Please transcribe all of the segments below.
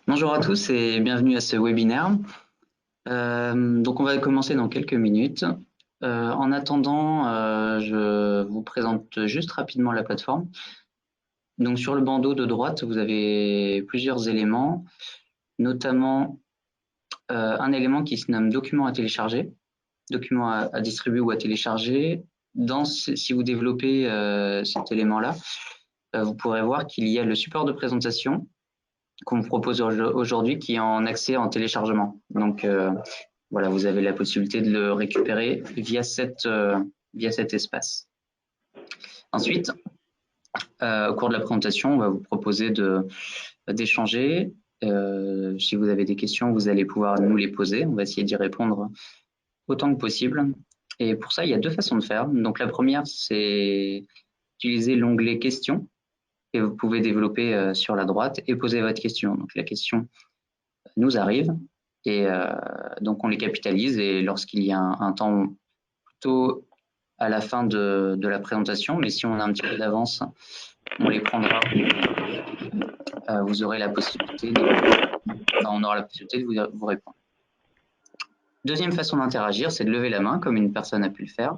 Bonjour à tous et bienvenue à ce webinaire. Donc on va commencer dans quelques minutes. En attendant, je vous présente juste rapidement la plateforme. Donc sur le bandeau de droite, vous avez plusieurs éléments, notamment un élément qui se nomme document à télécharger, document à distribuer ou à télécharger. Si vous développez cet élément-là, vous pourrez voir qu'il y a le support de présentation qu'on vous propose aujourd'hui qui est en accès en téléchargement. Donc voilà, vous avez la possibilité de le récupérer via cet espace. Ensuite, au cours de la présentation, on va vous proposer d'échanger. Si vous avez des questions, vous allez pouvoir nous les poser. On va essayer d'y répondre autant que possible. Et pour ça, il y a deux façons de faire. Donc la première, c'est utiliser l'onglet questions que vous pouvez développer sur la droite et poser votre question. Donc la question nous arrive et donc on les capitalise et lorsqu'il y a un temps plutôt à la fin de la présentation, mais si on a un petit peu d'avance, on les prendra. Vous aurez la possibilité on aura la possibilité de vous répondre. Deuxième façon d'interagir, c'est de lever la main comme une personne a pu le faire.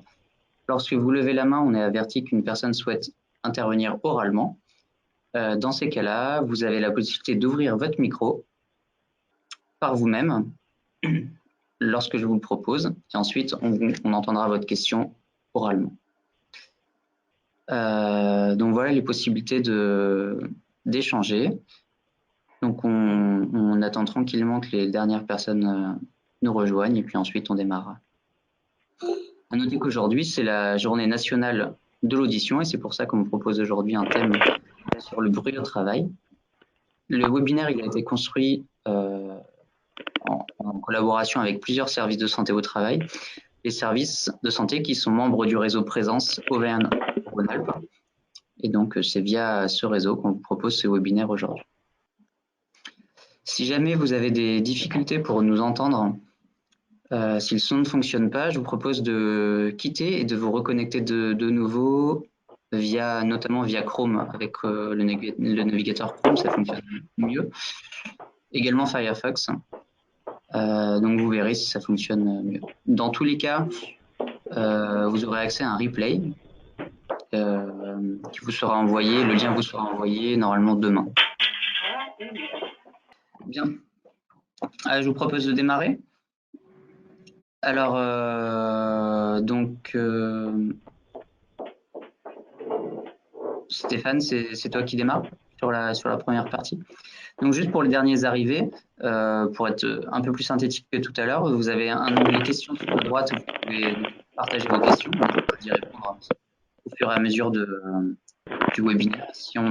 Lorsque vous levez la main, on est averti qu'une personne souhaite intervenir oralement. Dans ces cas-là, vous avez la possibilité d'ouvrir votre micro par vous-même lorsque je vous le propose, et ensuite on entendra votre question oralement. Donc voilà les possibilités d'échanger. Donc on attend tranquillement que les dernières personnes nous rejoignent et puis ensuite on démarre. À noter qu'aujourd'hui c'est la journée nationale de l'audition et c'est pour ça qu'on me propose aujourd'hui un thème sur le bruit au travail. Le webinaire il a été construit en collaboration avec plusieurs services de santé au travail, les services de santé qui sont membres du réseau Présence Auvergne-Rhône-Alpes. Et donc, c'est via ce réseau qu'on vous propose ce webinaire aujourd'hui. Si jamais vous avez des difficultés pour nous entendre, si le son ne fonctionne pas, je vous propose de quitter et de vous reconnecter de nouveau, notamment via Chrome. Avec le navigateur Chrome, ça fonctionne mieux. Également Firefox. Donc, vous verrez si ça fonctionne mieux. Dans tous les cas, vous aurez accès à un replay qui vous sera envoyé, le lien vous sera envoyé normalement demain. Bien. Je vous propose de démarrer. Alors, Stéphane, c'est toi qui démarre sur la première partie. Donc, juste pour les derniers arrivés, pour être un peu plus synthétique que tout à l'heure, vous avez un onglet questions sur la droite où vous pouvez partager vos questions. On va d'y répondre au fur et à mesure du webinaire. Si on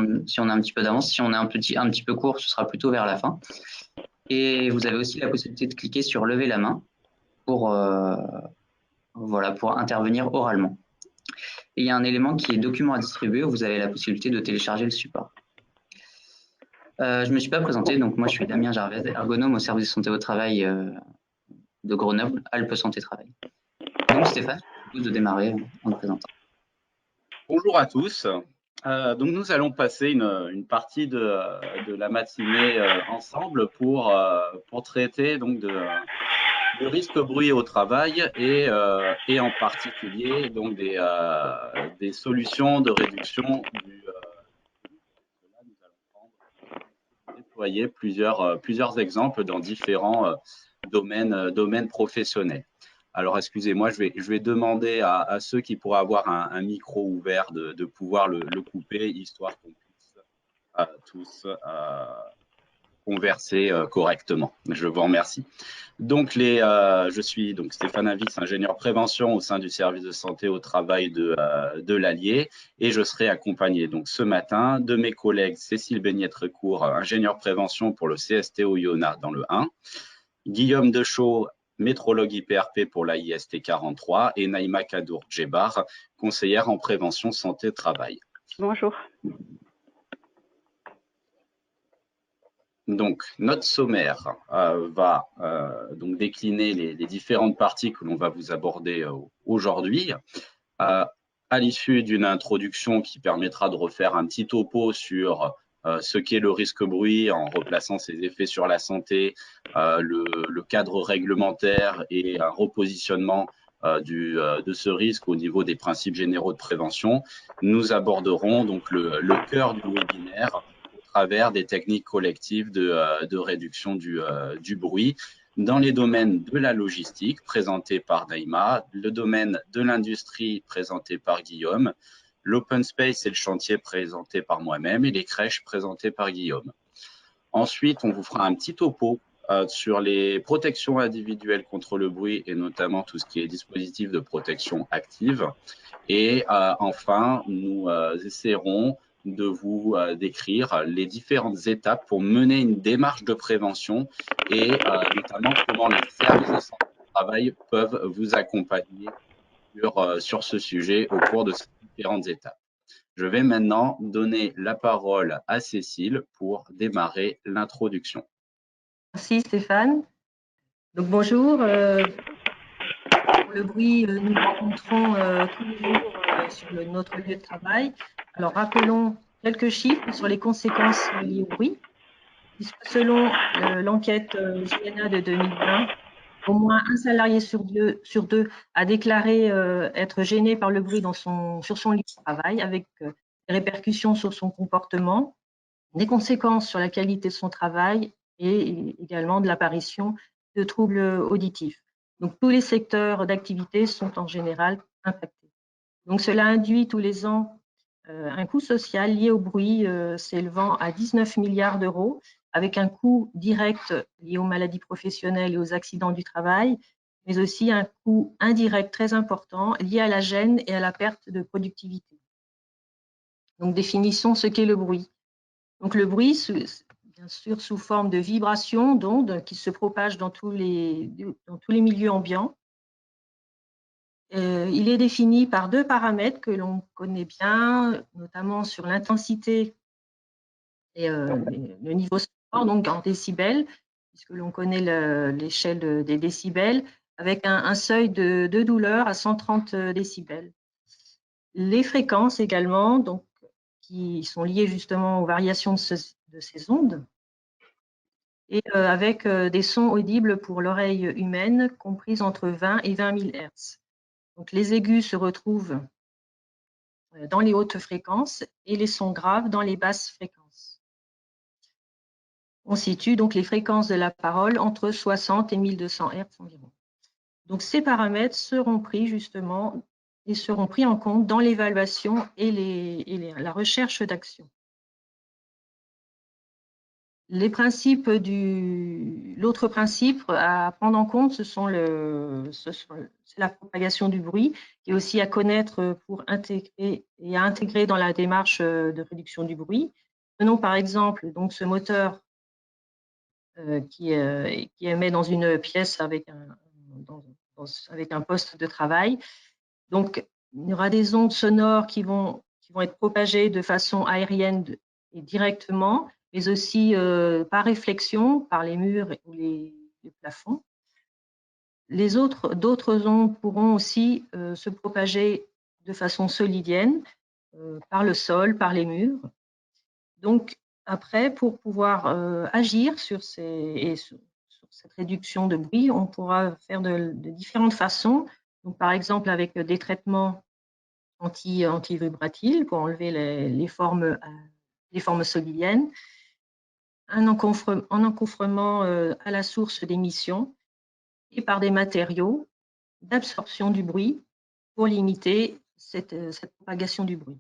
a un petit peu d'avance, si on est un petit peu court, ce sera plutôt vers la fin. Et vous avez aussi la possibilité de cliquer sur lever la main pour intervenir oralement. Et il y a un élément qui est document à distribuer où vous avez la possibilité de télécharger le support. Je ne me suis pas présenté, donc moi je suis Damien Jarvez, ergonome au service de santé au travail de Grenoble, Alpes Santé Travail. Donc Stéphane, je te propose de démarrer en te présentant. Bonjour à tous. Donc nous allons passer une partie de la matinée ensemble pour traiter donc du risque bruit au travail et en particulier donc des solutions de réduction du cela. Nous allons déployer plusieurs exemples dans différents domaines professionnels. Alors, excusez-moi, je vais demander à ceux qui pourraient avoir un micro ouvert de pouvoir le couper, histoire qu'on puisse tous converser correctement. Je vous remercie. Donc, je suis donc Stéphane Avix, ingénieur prévention au sein du service de santé au travail de l'Allier, et je serai accompagné donc ce matin de mes collègues Cécile Beignette-Recourt, ingénieur prévention pour le CSTO Yonah dans le 1, Guillaume Deschaux, métrologue IPRP pour la IST 43, et Naïma Kadour-Djebar, conseillère en prévention santé-travail. Bonjour. Donc, notre sommaire va donc décliner les différentes parties que l'on va vous aborder aujourd'hui. À l'issue d'une introduction qui permettra de refaire un petit topo sur ce qu'est le risque bruit en replaçant ses effets sur la santé, le cadre réglementaire et un repositionnement de ce risque au niveau des principes généraux de prévention. Nous aborderons donc le cœur du webinaire au travers des techniques collectives de réduction du bruit dans les domaines de la logistique présenté par Naïma, le domaine de l'industrie présenté par Guillaume, l'open space et le chantier présenté par moi-même et les crèches présentées par Guillaume. Ensuite, on vous fera un petit topo sur les protections individuelles contre le bruit et notamment tout ce qui est dispositif de protection active. Et enfin, nous essaierons de vous décrire les différentes étapes pour mener une démarche de prévention et notamment comment les services de santé au travail peuvent vous accompagner sur ce sujet au cours de ces différentes étapes. Je vais maintenant donner la parole à Cécile pour démarrer l'introduction. Merci Stéphane. Donc bonjour. Pour le bruit, nous rencontrons tous les jours sur notre lieu de travail. Alors rappelons quelques chiffres sur les conséquences liées au bruit. Puisque selon l'enquête JNA de 2020, au moins un salarié sur deux a déclaré être gêné par le bruit sur son lieu de travail, avec des répercussions sur son comportement, des conséquences sur la qualité de son travail et également de l'apparition de troubles auditifs. Donc, tous les secteurs d'activité sont en général impactés. Donc, cela induit tous les ans un coût social lié au bruit s'élevant à 19 milliards d'euros, avec un coût direct lié aux maladies professionnelles et aux accidents du travail, mais aussi un coût indirect très important lié à la gêne et à la perte de productivité. Donc, définissons ce qu'est le bruit. Donc, le bruit, bien sûr, sous forme de vibrations, d'ondes qui se propagent dans tous les milieux ambiants. Il est défini par deux paramètres que l'on connaît bien, notamment sur l'intensité et le niveau sonore, donc en décibels, puisque l'on connaît l'échelle des décibels, avec un seuil de douleur à 130 décibels. Les fréquences également, donc, qui sont liées justement aux variations de ces ondes, et avec des sons audibles pour l'oreille humaine, comprises entre 20 et 20 000 Hz. Donc, les aigus se retrouvent dans les hautes fréquences et les sons graves dans les basses fréquences. On situe donc les fréquences de la parole entre 60 et 1200 Hz environ. Donc, ces paramètres seront pris justement et seront pris en compte dans l'évaluation et la recherche d'action. L'autre principe à prendre en compte, c'est la propagation du bruit, qui est aussi à connaître pour intégrer dans la démarche de réduction du bruit. Prenons par exemple donc ce moteur qui émet dans une pièce avec un poste de travail. Donc, il y aura des ondes sonores qui vont être propagées de façon aérienne et directement, mais aussi par réflexion, par les murs ou les plafonds. D'autres ondes pourront aussi se propager de façon solidienne, par le sol, par les murs. Donc, après, pour pouvoir agir sur cette réduction de bruit, on pourra faire de différentes façons. Donc, par exemple, avec des traitements anti-vibratiles pour enlever les formes solidiennes, en encombrement à la source d'émission et par des matériaux d'absorption du bruit pour limiter cette propagation du bruit.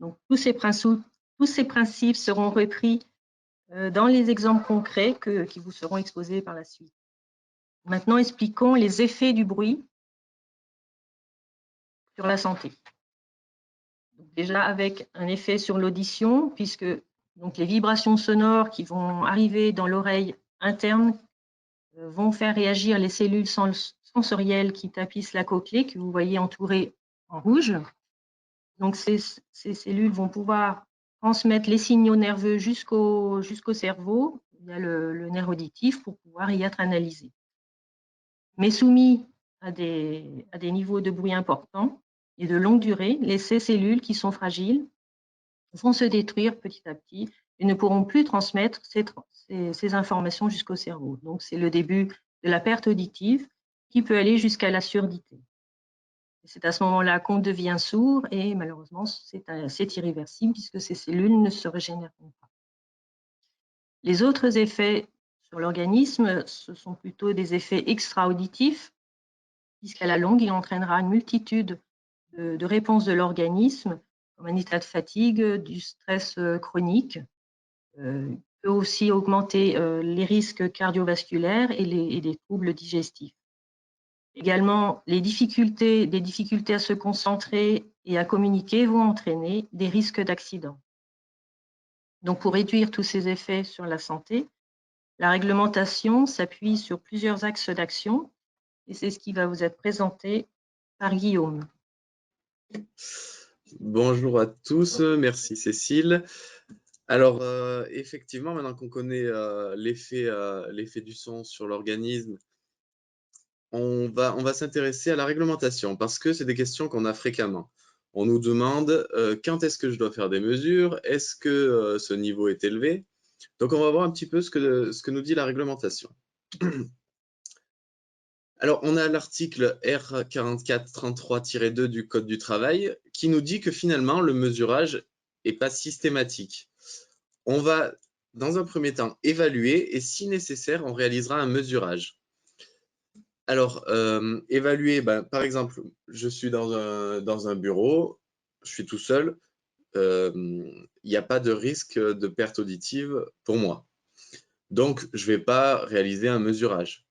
Donc, tous ces principes seront repris dans les exemples concrets qui vous seront exposés par la suite. Maintenant, expliquons les effets du bruit sur la santé. Donc, déjà avec un effet sur l'audition, puisque donc, les vibrations sonores qui vont arriver dans l'oreille interne vont faire réagir les cellules sensorielles qui tapissent la cochlée, que vous voyez entourée en rouge. Donc, ces cellules vont pouvoir transmettre les signaux nerveux jusqu'au cerveau, via le nerf auditif, pour pouvoir y être analysés. Mais soumis à des niveaux de bruit importants et de longue durée, ces cellules qui sont fragiles vont se détruire petit à petit et ne pourront plus transmettre ces informations jusqu'au cerveau. Donc, c'est le début de la perte auditive qui peut aller jusqu'à la surdité. C'est à ce moment-là qu'on devient sourd et malheureusement, c'est irréversible puisque ces cellules ne se régénéreront pas. Les autres effets sur l'organisme, ce sont plutôt des effets extra-auditifs, puisqu'à la longue, il entraînera une multitude de réponses de l'organisme, comme un état de fatigue, du stress chronique, peut aussi augmenter les risques cardiovasculaires et des troubles digestifs. Également, des difficultés à se concentrer et à communiquer vont entraîner des risques d'accident. Donc, pour réduire tous ces effets sur la santé, la réglementation s'appuie sur plusieurs axes d'action et c'est ce qui va vous être présenté par Guillaume. Bonjour à tous, merci Cécile. Alors, effectivement, maintenant qu'on connaît l'effet du son sur l'organisme, on va s'intéresser à la réglementation parce que c'est des questions qu'on a fréquemment. On nous demande quand est-ce que je dois faire des mesures, est-ce que ce niveau est élevé? Donc, on va voir un petit peu ce que nous dit la réglementation. Alors, on a l'article R4433-2 du Code du travail qui nous dit que finalement, le mesurage n'est pas systématique. On va, dans un premier temps, évaluer et si nécessaire, on réalisera un mesurage. Alors, évaluer, par exemple, je suis dans un bureau, je suis tout seul, il n'y a pas de risque de perte auditive pour moi. Donc, je ne vais pas réaliser un mesurage.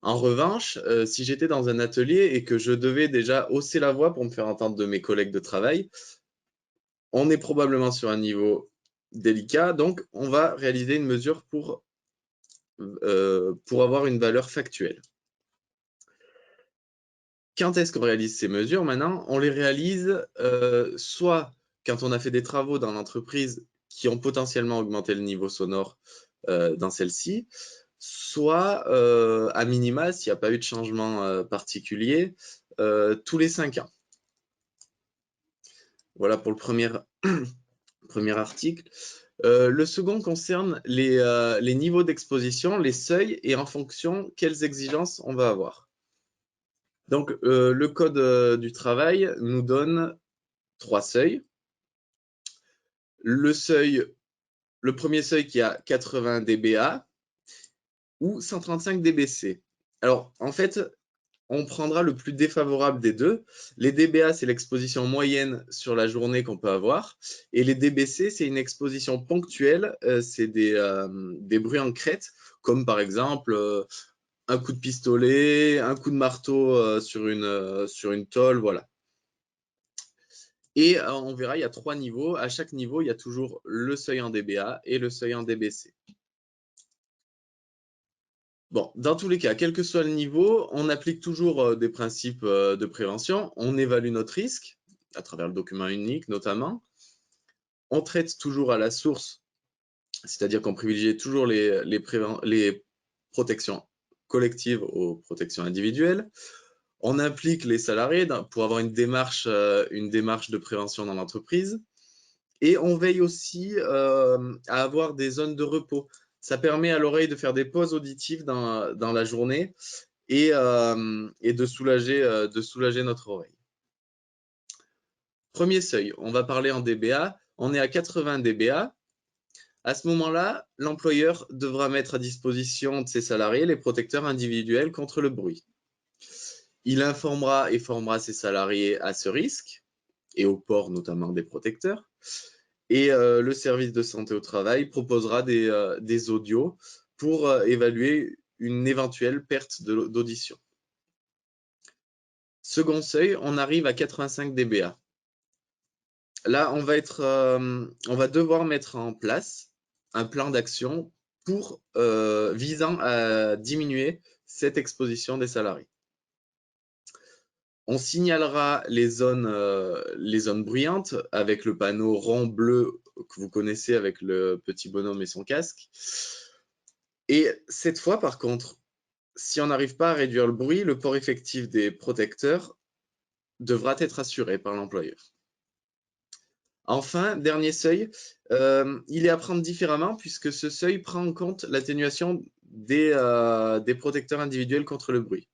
En revanche, si j'étais dans un atelier et que je devais déjà hausser la voix pour me faire entendre de mes collègues de travail, on est probablement sur un niveau délicat, donc on va réaliser une mesure pour avoir une valeur factuelle. Quand est-ce qu'on réalise ces mesures maintenant? On les réalise soit quand on a fait des travaux dans l'entreprise qui ont potentiellement augmenté le niveau sonore dans celle-ci, soit à minima, s'il n'y a pas eu de changement particulier, tous les 5 ans. Voilà pour le premier article. Le second concerne les niveaux d'exposition, les seuils et en fonction quelles exigences on va avoir. Donc, le Code du travail nous donne 3 seuils. Le premier seuil qui a 80 dBA ou 135 dBc. Alors, en fait, on prendra le plus défavorable des deux. Les dBA, c'est l'exposition moyenne sur la journée qu'on peut avoir. Et les dBc, c'est une exposition ponctuelle. C'est des bruits en crête, comme par exemple un coup de pistolet, un coup de marteau sur une tôle, voilà. Et on verra, il y a 3 niveaux. À chaque niveau, il y a toujours le seuil en dBA et le seuil en dBc. Bon, dans tous les cas, quel que soit le niveau, on applique toujours des principes de prévention. On évalue notre risque, à travers le document unique notamment. On traite toujours à la source, c'est-à-dire qu'on privilégie toujours les protections collectives aux protections individuelles. On implique les salariés pour avoir une démarche de prévention dans l'entreprise. Et on veille aussi à avoir des zones de repos. Ça permet à l'oreille de faire des pauses auditives dans la journée et de soulager notre oreille. Premier seuil, on va parler en dBA. On est à 80 dBA. À ce moment-là, l'employeur devra mettre à disposition de ses salariés les protecteurs individuels contre le bruit. Il informera et formera ses salariés à ce risque et au port notamment des protecteurs. Et le service de santé au travail proposera des audios pour évaluer une éventuelle perte d'audition. Second seuil, on arrive à 85 dBA. Là, on va devoir mettre en place un plan d'action visant à diminuer cette exposition des salariés. On signalera les zones bruyantes avec le panneau rond bleu que vous connaissez avec le petit bonhomme et son casque. Et cette fois, par contre, si on n'arrive pas à réduire le bruit, le port effectif des protecteurs devra être assuré par l'employeur. Enfin, dernier seuil, il est à prendre différemment puisque ce seuil prend en compte l'atténuation des protecteurs individuels contre le bruit.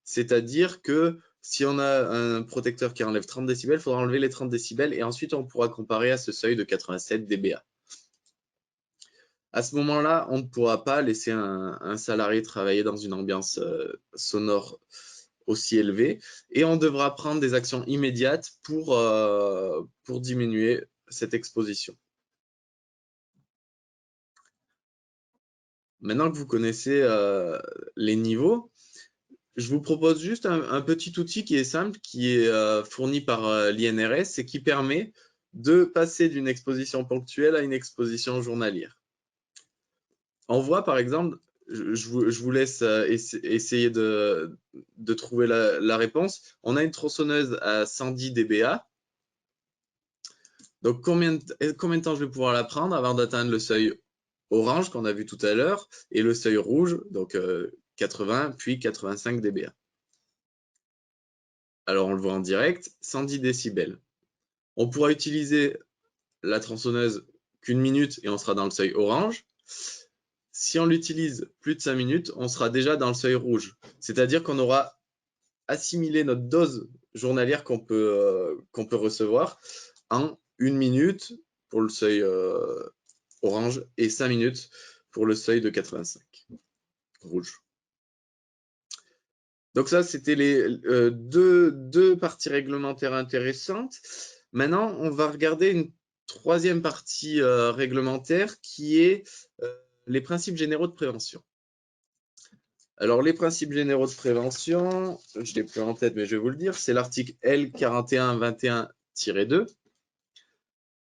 C'est-à-dire que si on a un protecteur qui enlève 30 décibels, il faudra enlever les 30 décibels et ensuite on pourra comparer à ce seuil de 87 dBA. À ce moment-là, on ne pourra pas laisser un salarié travailler dans une ambiance sonore aussi élevée et on devra prendre des actions immédiates pour diminuer cette exposition. Maintenant que vous connaissez les niveaux, je vous propose juste un petit outil qui est simple, qui est fourni par l'INRS et qui permet de passer d'une exposition ponctuelle à une exposition journalière. On voit par exemple, je vous laisse essayer de trouver la réponse. On a une tronçonneuse à 110 dBA. Donc, combien de temps je vais pouvoir la prendre avant d'atteindre le seuil orange qu'on a vu tout à l'heure et le seuil rouge, donc 80 puis 85 dBA. Alors, on le voit en direct, 110 décibels. On pourra utiliser la tronçonneuse qu'une minute et on sera dans le seuil orange. Si on l'utilise plus de 5 minutes, on sera déjà dans le seuil rouge. C'est-à-dire qu'on aura assimilé notre dose journalière qu'on peut recevoir en 1 minute pour le seuil orange et 5 minutes pour le seuil de 85 rouge. Donc ça, c'était les deux parties réglementaires intéressantes. Maintenant, on va regarder une troisième partie réglementaire qui est les principes généraux de prévention. Alors, les principes généraux de prévention, je ne l'ai plus en tête, mais je vais vous le dire, c'est l'article L4121-2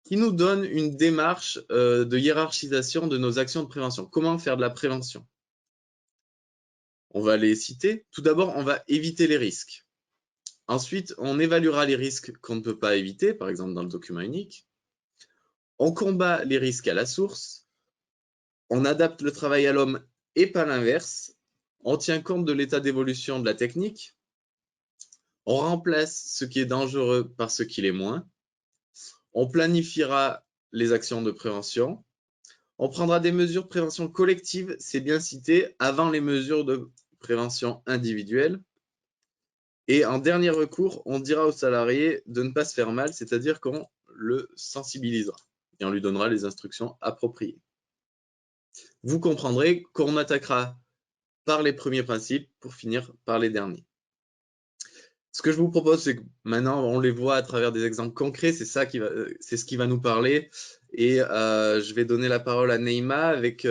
qui nous donne une démarche de hiérarchisation de nos actions de prévention. Comment faire de la prévention? On va les citer. Tout d'abord, on va éviter les risques. Ensuite, on évaluera les risques qu'on ne peut pas éviter, par exemple dans le document unique. On combat les risques à la source. On adapte le travail à l'homme et pas l'inverse. On tient compte de l'état d'évolution de la technique. On remplace ce qui est dangereux par ce qui l'est moins. On planifiera les actions de prévention. On prendra des mesures de prévention collective, c'est bien cité, avant les mesures de prévention individuelle. Et en dernier recours, on dira au salarié de ne pas se faire mal, c'est-à-dire qu'on le sensibilisera et on lui donnera les instructions appropriées. Vous comprendrez qu'on attaquera par les premiers principes pour finir par les derniers. Ce que je vous propose, c'est que maintenant, on les voit à travers des exemples concrets, c'est ce qui va nous parler. Et je vais donner la parole à Neima avec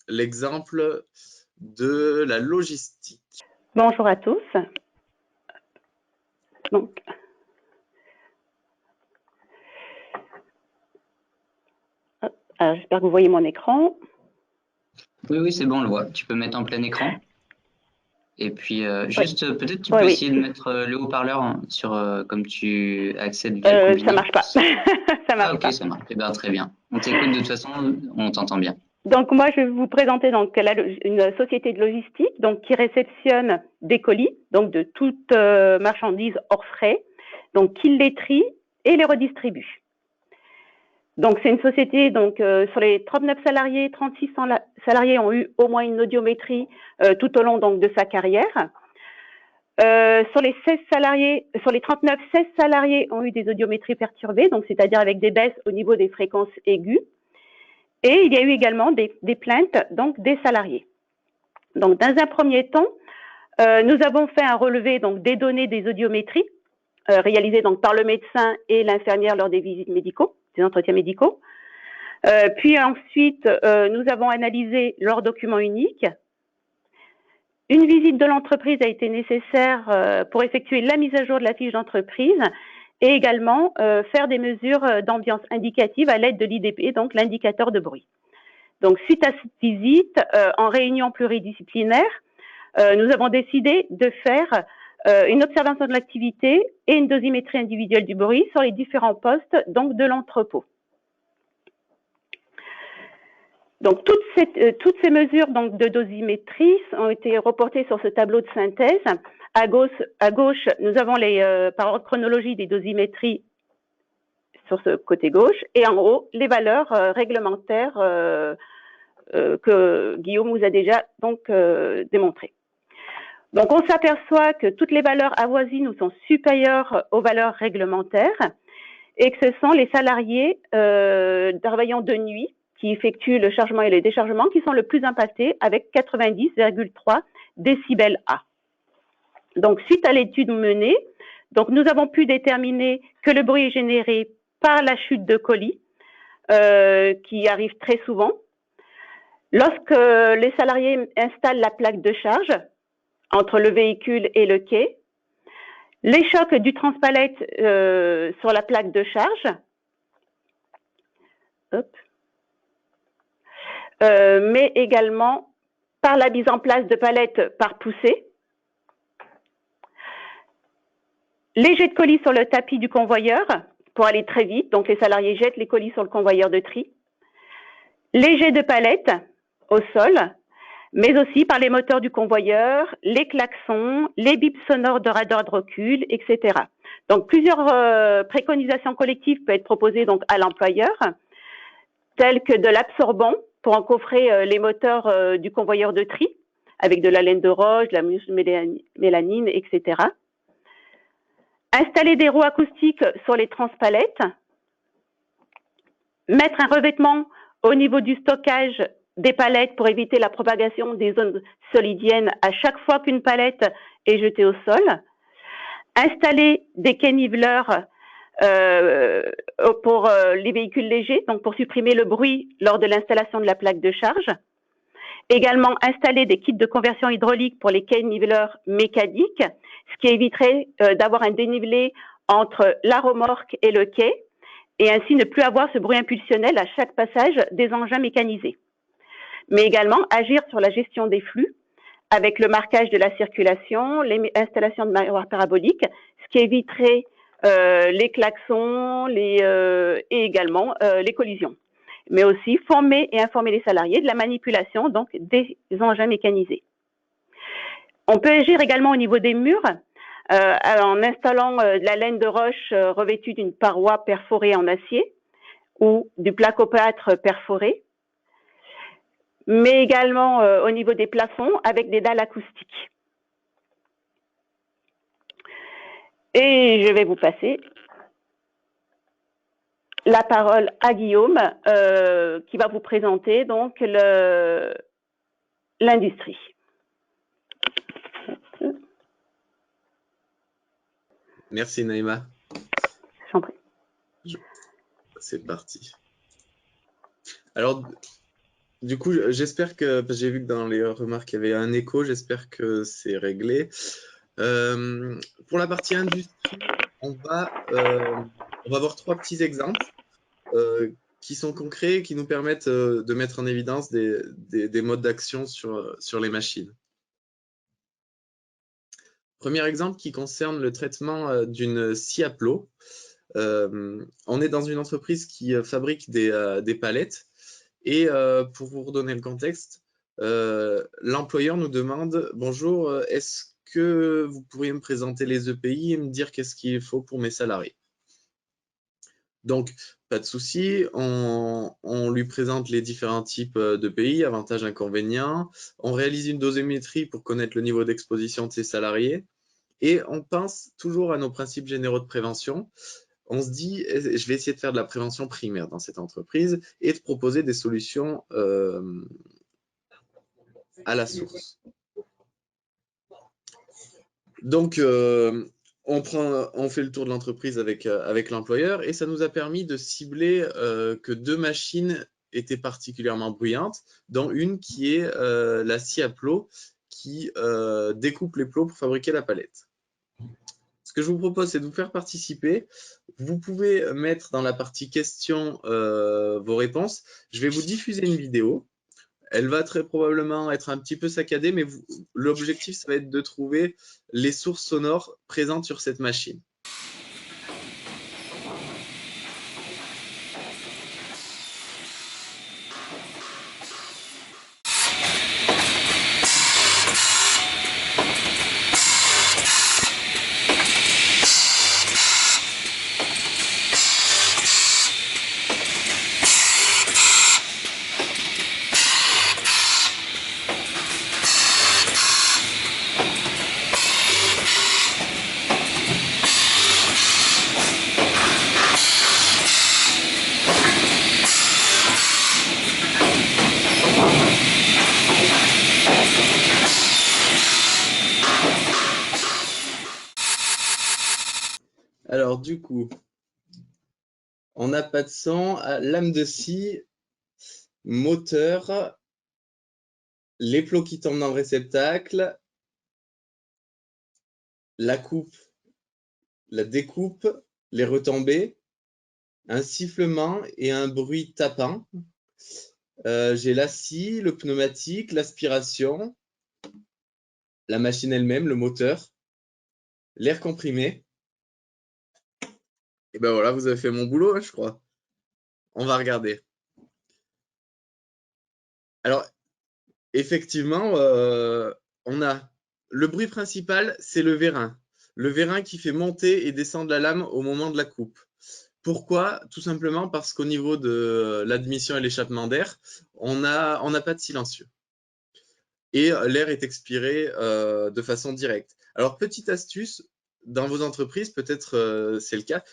l'exemple de la logistique. Bonjour à tous. Donc, j'espère que vous voyez mon écran. Oui, c'est bon, on le voit. Tu peux mettre en plein écran. Et puis, juste, peut-être tu peux Oui. essayer de mettre le haut-parleur sur, comme tu accèdes via le Ça marche pas. Ça marche pas. Ok, ça marche. Eh bien, très bien. On t'écoute de toute façon, on t'entend bien. Donc, moi, je vais vous présenter donc, une société de logistique donc, qui réceptionne des colis, donc de toute marchandise hors frais, donc qui les trie et les redistribue. Donc, c'est une société, donc, sur les 39 salariés, 36 salariés ont eu au moins une audiométrie tout au long donc, de sa carrière. Sur les 16 salariés, sur les 39, 16 salariés ont eu des audiométries perturbées, donc c'est-à-dire avec des baisses au niveau des fréquences aiguës. Et il y a eu également des plaintes donc des salariés. Donc, dans un premier temps, nous avons fait un relevé donc des données des audiométries réalisées donc par le médecin et l'infirmière lors des visites médicaux, des entretiens médicaux. Puis ensuite, nous avons analysé leurs documents uniques. Une visite de l'entreprise a été nécessaire pour effectuer la mise à jour de la fiche d'entreprise et également faire des mesures d'ambiance indicatives à l'aide de l'IDP, donc l'indicateur de bruit. Donc, suite à cette visite, en réunion pluridisciplinaire, nous avons décidé de faire une observation de l'activité et une dosimétrie individuelle du bruit sur les différents postes donc, de l'entrepôt. Donc, toutes ces mesures donc, de dosimétrie ont été reportées sur ce tableau de synthèse. À gauche, nous avons par ordre chronologie des dosimétries sur ce côté gauche, et en haut, les valeurs réglementaires que Guillaume vous a déjà donc démontrées. Donc, on s'aperçoit que toutes les valeurs avoisinent ou sont supérieures aux valeurs réglementaires et que ce sont les salariés travaillant de nuit qui effectuent le chargement et le déchargement qui sont le plus impactés avec 90,3 décibels A. Donc, suite à l'étude menée, donc nous avons pu déterminer que le bruit est généré par la chute de colis qui arrive très souvent. Lorsque les salariés installent la plaque de charge entre le véhicule et le quai, les chocs du transpalette sur la plaque de charge, mais également par la mise en place de palettes par poussée, les jets de colis sur le tapis du convoyeur pour aller très vite, donc les salariés jettent les colis sur le convoyeur de tri, les jets de palettes au sol, mais aussi par les moteurs du convoyeur, les klaxons, les bips sonores de radar de recul, etc. Donc, plusieurs préconisations collectives peuvent être proposées donc, à l'employeur, telles que de l'absorbant pour encoffrer les moteurs du convoyeur de tri, avec de la laine de roche, de la mousse mélanine, etc. Installer des roues acoustiques sur les transpalettes, mettre un revêtement au niveau du stockage des palettes pour éviter la propagation des zones solidiennes à chaque fois qu'une palette est jetée au sol, installer des quais niveleurs pour les véhicules légers, donc pour supprimer le bruit lors de l'installation de la plaque de charge, également installer des kits de conversion hydraulique pour les quais niveleurs mécaniques, ce qui éviterait d'avoir un dénivelé entre la remorque et le quai, et ainsi ne plus avoir ce bruit impulsionnel à chaque passage des engins mécanisés. Mais également agir sur la gestion des flux avec le marquage de la circulation, l'installation de miroirs paraboliques, ce qui éviterait les klaxons et également les collisions. Mais aussi former et informer les salariés de la manipulation donc des engins mécanisés. On peut agir également au niveau des murs en installant de la laine de roche revêtue d'une paroi perforée en acier ou du placopâtre perforé, mais également au niveau des plafonds avec des dalles acoustiques. Et je vais vous passer la parole à Guillaume qui va vous présenter donc l'industrie. Merci Naïma. J'en prie. C'est parti. Alors, du coup, j'espère que, parce que j'ai vu que dans les remarques, il y avait un écho, j'espère que c'est réglé. Pour la partie industrie, on va voir trois petits exemples qui sont concrets, qui nous permettent de mettre en évidence des modes d'action sur les machines. Premier exemple qui concerne le traitement d'une scie à plot. On est dans une entreprise qui fabrique des palettes et pour vous redonner le contexte, l'employeur nous demande « Bonjour, est-ce que vous pourriez me présenter les EPI et me dire qu'est-ce qu'il faut pour mes salariés ?» Donc, pas de souci, on lui présente les différents types d'EPI, avantages, inconvénients. On réalise une dosimétrie pour connaître le niveau d'exposition de ses salariés. Et on pense toujours à nos principes généraux de prévention. On se dit, je vais essayer de faire de la prévention primaire dans cette entreprise et de proposer des solutions à la source. Donc, on fait le tour de l'entreprise avec l'employeur et ça nous a permis de cibler que 2 machines étaient particulièrement bruyantes, dont une qui est la scie à plot qui découpe les plots pour fabriquer la palette. Ce que je vous propose, c'est de vous faire participer. Vous pouvez mettre dans la partie questions vos réponses. Je vais vous diffuser une vidéo. Elle va très probablement être un petit peu saccadée, mais l'objectif, ça va être de trouver les sources sonores présentes sur cette machine. Alors, du coup, on n'a pas de son, lame de scie, moteur, les plots qui tombent dans le réceptacle, la coupe, la découpe, les retombées, un sifflement et un bruit tapant. J'ai la scie, le pneumatique, l'aspiration, la machine elle-même, le moteur, l'air comprimé. Et ben voilà, vous avez fait mon boulot, hein, je crois. On va regarder. Alors, effectivement, on a le bruit principal, c'est le vérin. Le vérin qui fait monter et descendre la lame au moment de la coupe. Pourquoi? Tout simplement parce qu'au niveau de l'admission et l'échappement d'air, on n'a pas de silencieux. Et l'air est expiré de façon directe. Alors, petite astuce, dans vos entreprises, peut-être c'est le cas,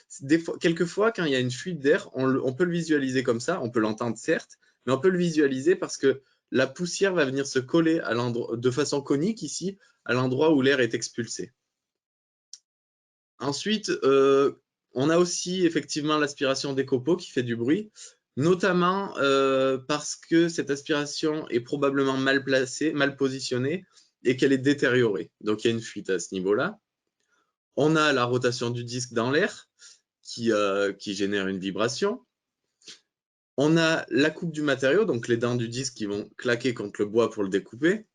quelquefois, quand il y a une fuite d'air, on peut le visualiser comme ça, on peut l'entendre certes, mais on peut le visualiser parce que la poussière va venir se coller de façon conique ici, à l'endroit où l'air est expulsé. Ensuite, on a aussi effectivement l'aspiration des copeaux qui fait du bruit, notamment parce que cette aspiration est probablement mal placée, mal positionnée et qu'elle est détériorée. Donc il y a une fuite à ce niveau-là. On a la rotation du disque dans l'air qui génère une vibration. On a la coupe du matériau, donc les dents du disque qui vont claquer contre le bois pour le découper.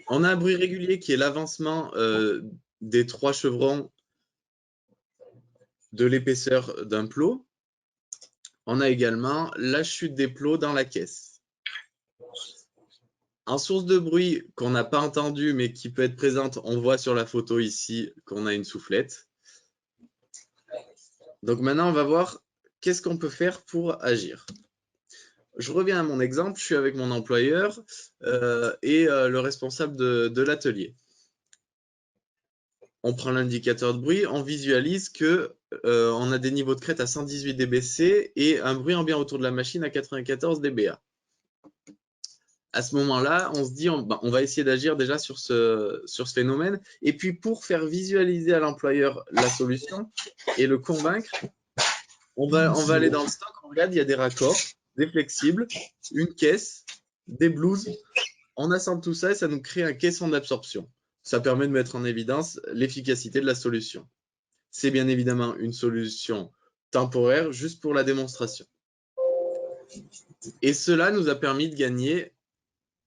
On a un bruit régulier qui est l'avancement des 3 chevrons de l'épaisseur d'un plot. On a également la chute des plots dans la caisse. En source de bruit qu'on n'a pas entendu mais qui peut être présente, on voit sur la photo ici qu'on a une soufflette. Donc maintenant, on va voir qu'est-ce qu'on peut faire pour agir. Je reviens à mon exemple, je suis avec mon employeur et le responsable de l'atelier. On prend l'indicateur de bruit, on visualise qu'on a des niveaux de crête à 118 dBc et un bruit ambiant autour de la machine à 94 dBA. À ce moment-là, on se dit on va essayer d'agir déjà sur ce phénomène. Et puis pour faire visualiser à l'employeur la solution et le convaincre, on va aller dans le stock, on regarde, il y a des raccords, des flexibles, une caisse, des blouses. On assemble tout ça et ça nous crée un caisson d'absorption. Ça permet de mettre en évidence l'efficacité de la solution. C'est bien évidemment une solution temporaire, juste pour la démonstration. Et cela nous a permis de gagner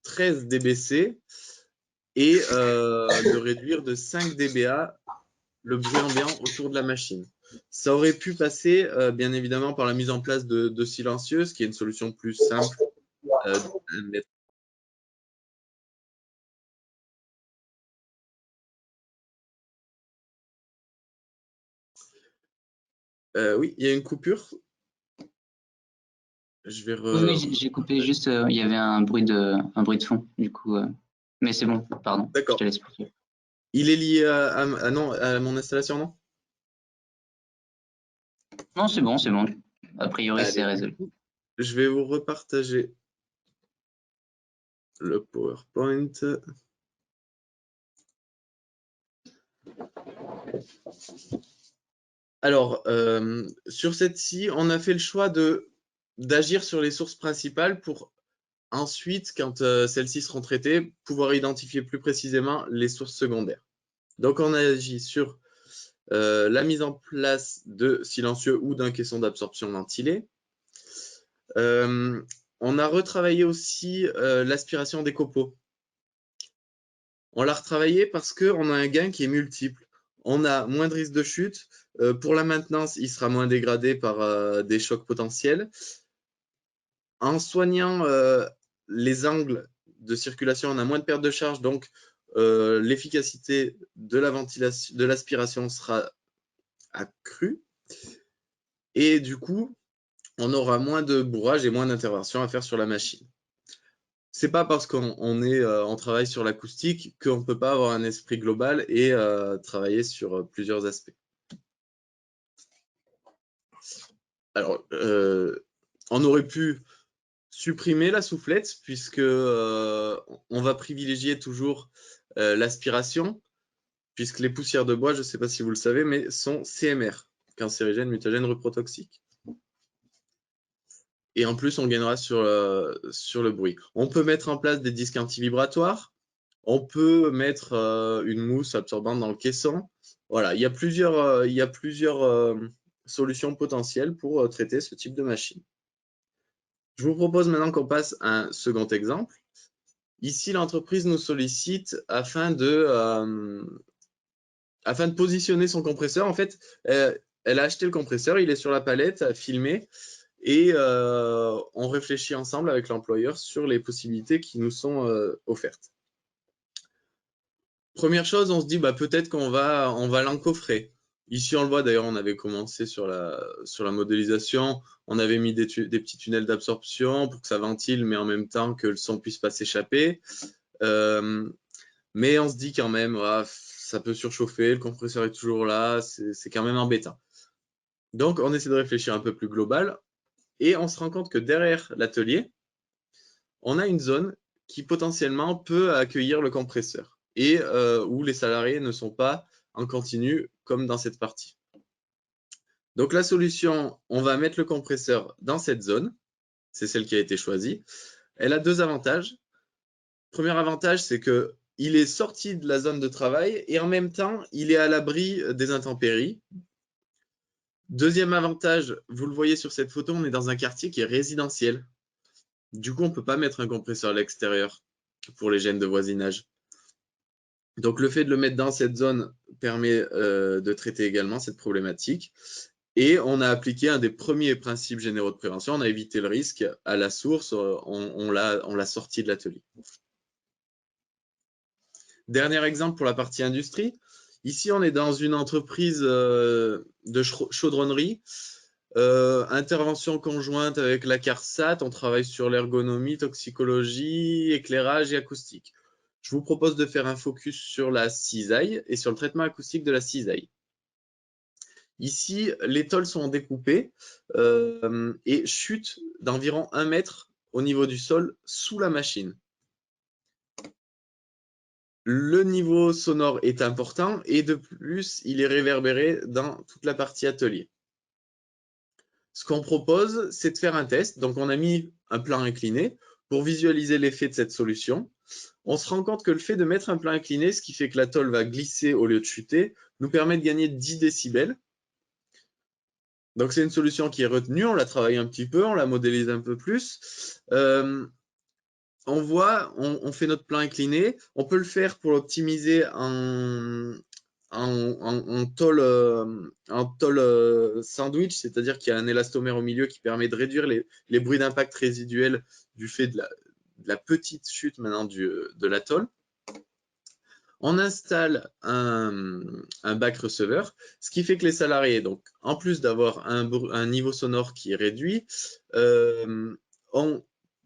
13 dBc et de réduire de 5 dBA le bruit ambiant autour de la machine. Ça aurait pu passer bien évidemment par la mise en place de silencieuses, qui est une solution plus simple. Oui, il y a une coupure. Je vais Oui, j'ai coupé juste, il y avait un bruit de fond, du coup. Mais c'est bon, pardon. D'accord. Je te laisse poursuivre. Il est lié à mon installation, non? Non, c'est bon, c'est bon. A priori, c'est résolu. Je vais vous repartager le PowerPoint. Alors, sur cette scie, on a fait le choix d'agir sur les sources principales pour ensuite, quand celles-ci seront traitées, pouvoir identifier plus précisément les sources secondaires. Donc, on a agi sur la mise en place de silencieux ou d'un caisson d'absorption ventilé. On a retravaillé aussi l'aspiration des copeaux. On l'a retravaillé parce qu'on a un gain qui est multiple. On a moins de risque de chute. Pour la maintenance, il sera moins dégradé par des chocs potentiels. En soignant les angles de circulation, on a moins de perte de charge, donc l'efficacité de la ventilation, de l'aspiration sera accrue. Et du coup, on aura moins de bourrage et moins d'intervention à faire sur la machine. C'est pas parce qu'on travaille sur l'acoustique qu'on ne peut pas avoir un esprit global et travailler sur plusieurs aspects. Alors, on aurait pu supprimer la soufflette puisque on va privilégier toujours l'aspiration, puisque les poussières de bois, je ne sais pas si vous le savez, mais sont CMR, cancérigènes, mutagènes, reprotoxiques. Et en plus, on gagnera sur le bruit. On peut mettre en place des disques anti-vibratoires. On peut mettre une mousse absorbante dans le caisson. Voilà, il y a plusieurs solutions potentielles pour traiter ce type de machine. Je vous propose maintenant qu'on passe à un second exemple. Ici, l'entreprise nous sollicite afin de positionner son compresseur. En fait, elle a acheté le compresseur, il est sur la palette, à filmer, et on réfléchit ensemble avec l'employeur sur les possibilités qui nous sont offertes. Première chose, on se dit peut-être qu'on va l'encoffrer. Ici, on le voit d'ailleurs, on avait commencé sur la modélisation, on avait mis des petits tunnels d'absorption pour que ça ventile, mais en même temps que le son puisse pas s'échapper. Mais on se dit quand même, ça peut surchauffer, le compresseur est toujours là, c'est quand même embêtant. Donc, on essaie de réfléchir un peu plus global et on se rend compte que derrière l'atelier, on a une zone qui potentiellement peut accueillir le compresseur et où les salariés ne sont pas en continu comme dans cette partie. Donc, la solution, on va mettre le compresseur dans cette zone. C'est celle qui a été choisie. Elle a deux avantages. Premier avantage, c'est que il est sorti de la zone de travail et en même temps, il est à l'abri des intempéries. Deuxième avantage, vous le voyez sur cette photo, on est dans un quartier qui est résidentiel. Du coup, on ne peut pas mettre un compresseur à l'extérieur pour les gênes de voisinage. Donc, le fait de le mettre dans cette zone permet de traiter également cette problématique. Et on a appliqué un des premiers principes généraux de prévention. On a évité le risque à la source. On l'a sorti de l'atelier. Dernier exemple pour la partie industrie. Ici, on est dans une entreprise de chaudronnerie. Intervention conjointe avec la CARSAT. On travaille sur l'ergonomie, toxicologie, éclairage et acoustique. Je vous propose de faire un focus sur la cisaille et sur le traitement acoustique de la cisaille. Ici, les tôles sont découpées et chutent d'environ 1 mètre au niveau du sol sous la machine. Le niveau sonore est important et de plus, il est réverbéré dans toute la partie atelier. Ce qu'on propose, c'est de faire un test. Donc, on a mis un plan incliné pour visualiser l'effet de cette solution. On se rend compte que le fait de mettre un plan incliné, ce qui fait que la tôle va glisser au lieu de chuter, nous permet de gagner 10 décibels. Donc, c'est une solution qui est retenue. On l'a travaillé un petit peu, on la modélise un peu plus. On voit, on fait notre plan incliné. On peut le faire pour l'optimiser en tôle sandwich, c'est-à-dire qu'il y a un élastomère au milieu qui permet de réduire les bruits d'impact résiduels du fait de la petite chute maintenant de la tôle. On installe un back receveur, ce qui fait que les salariés, donc, en plus d'avoir un niveau sonore qui est réduit,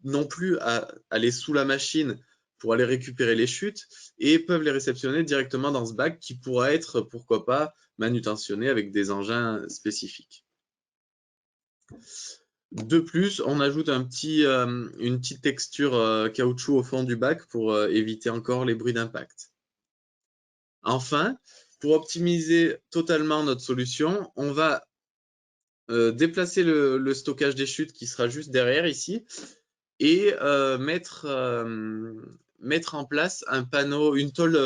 n'ont plus à aller sous la machine pour aller récupérer les chutes et peuvent les réceptionner directement dans ce bac qui pourra être, pourquoi pas, manutentionné avec des engins spécifiques. De plus, on ajoute une petite texture caoutchouc au fond du bac pour éviter encore les bruits d'impact. Enfin, pour optimiser totalement notre solution, on va déplacer le stockage des chutes qui sera juste derrière ici et mettre en place un panneau, une tôle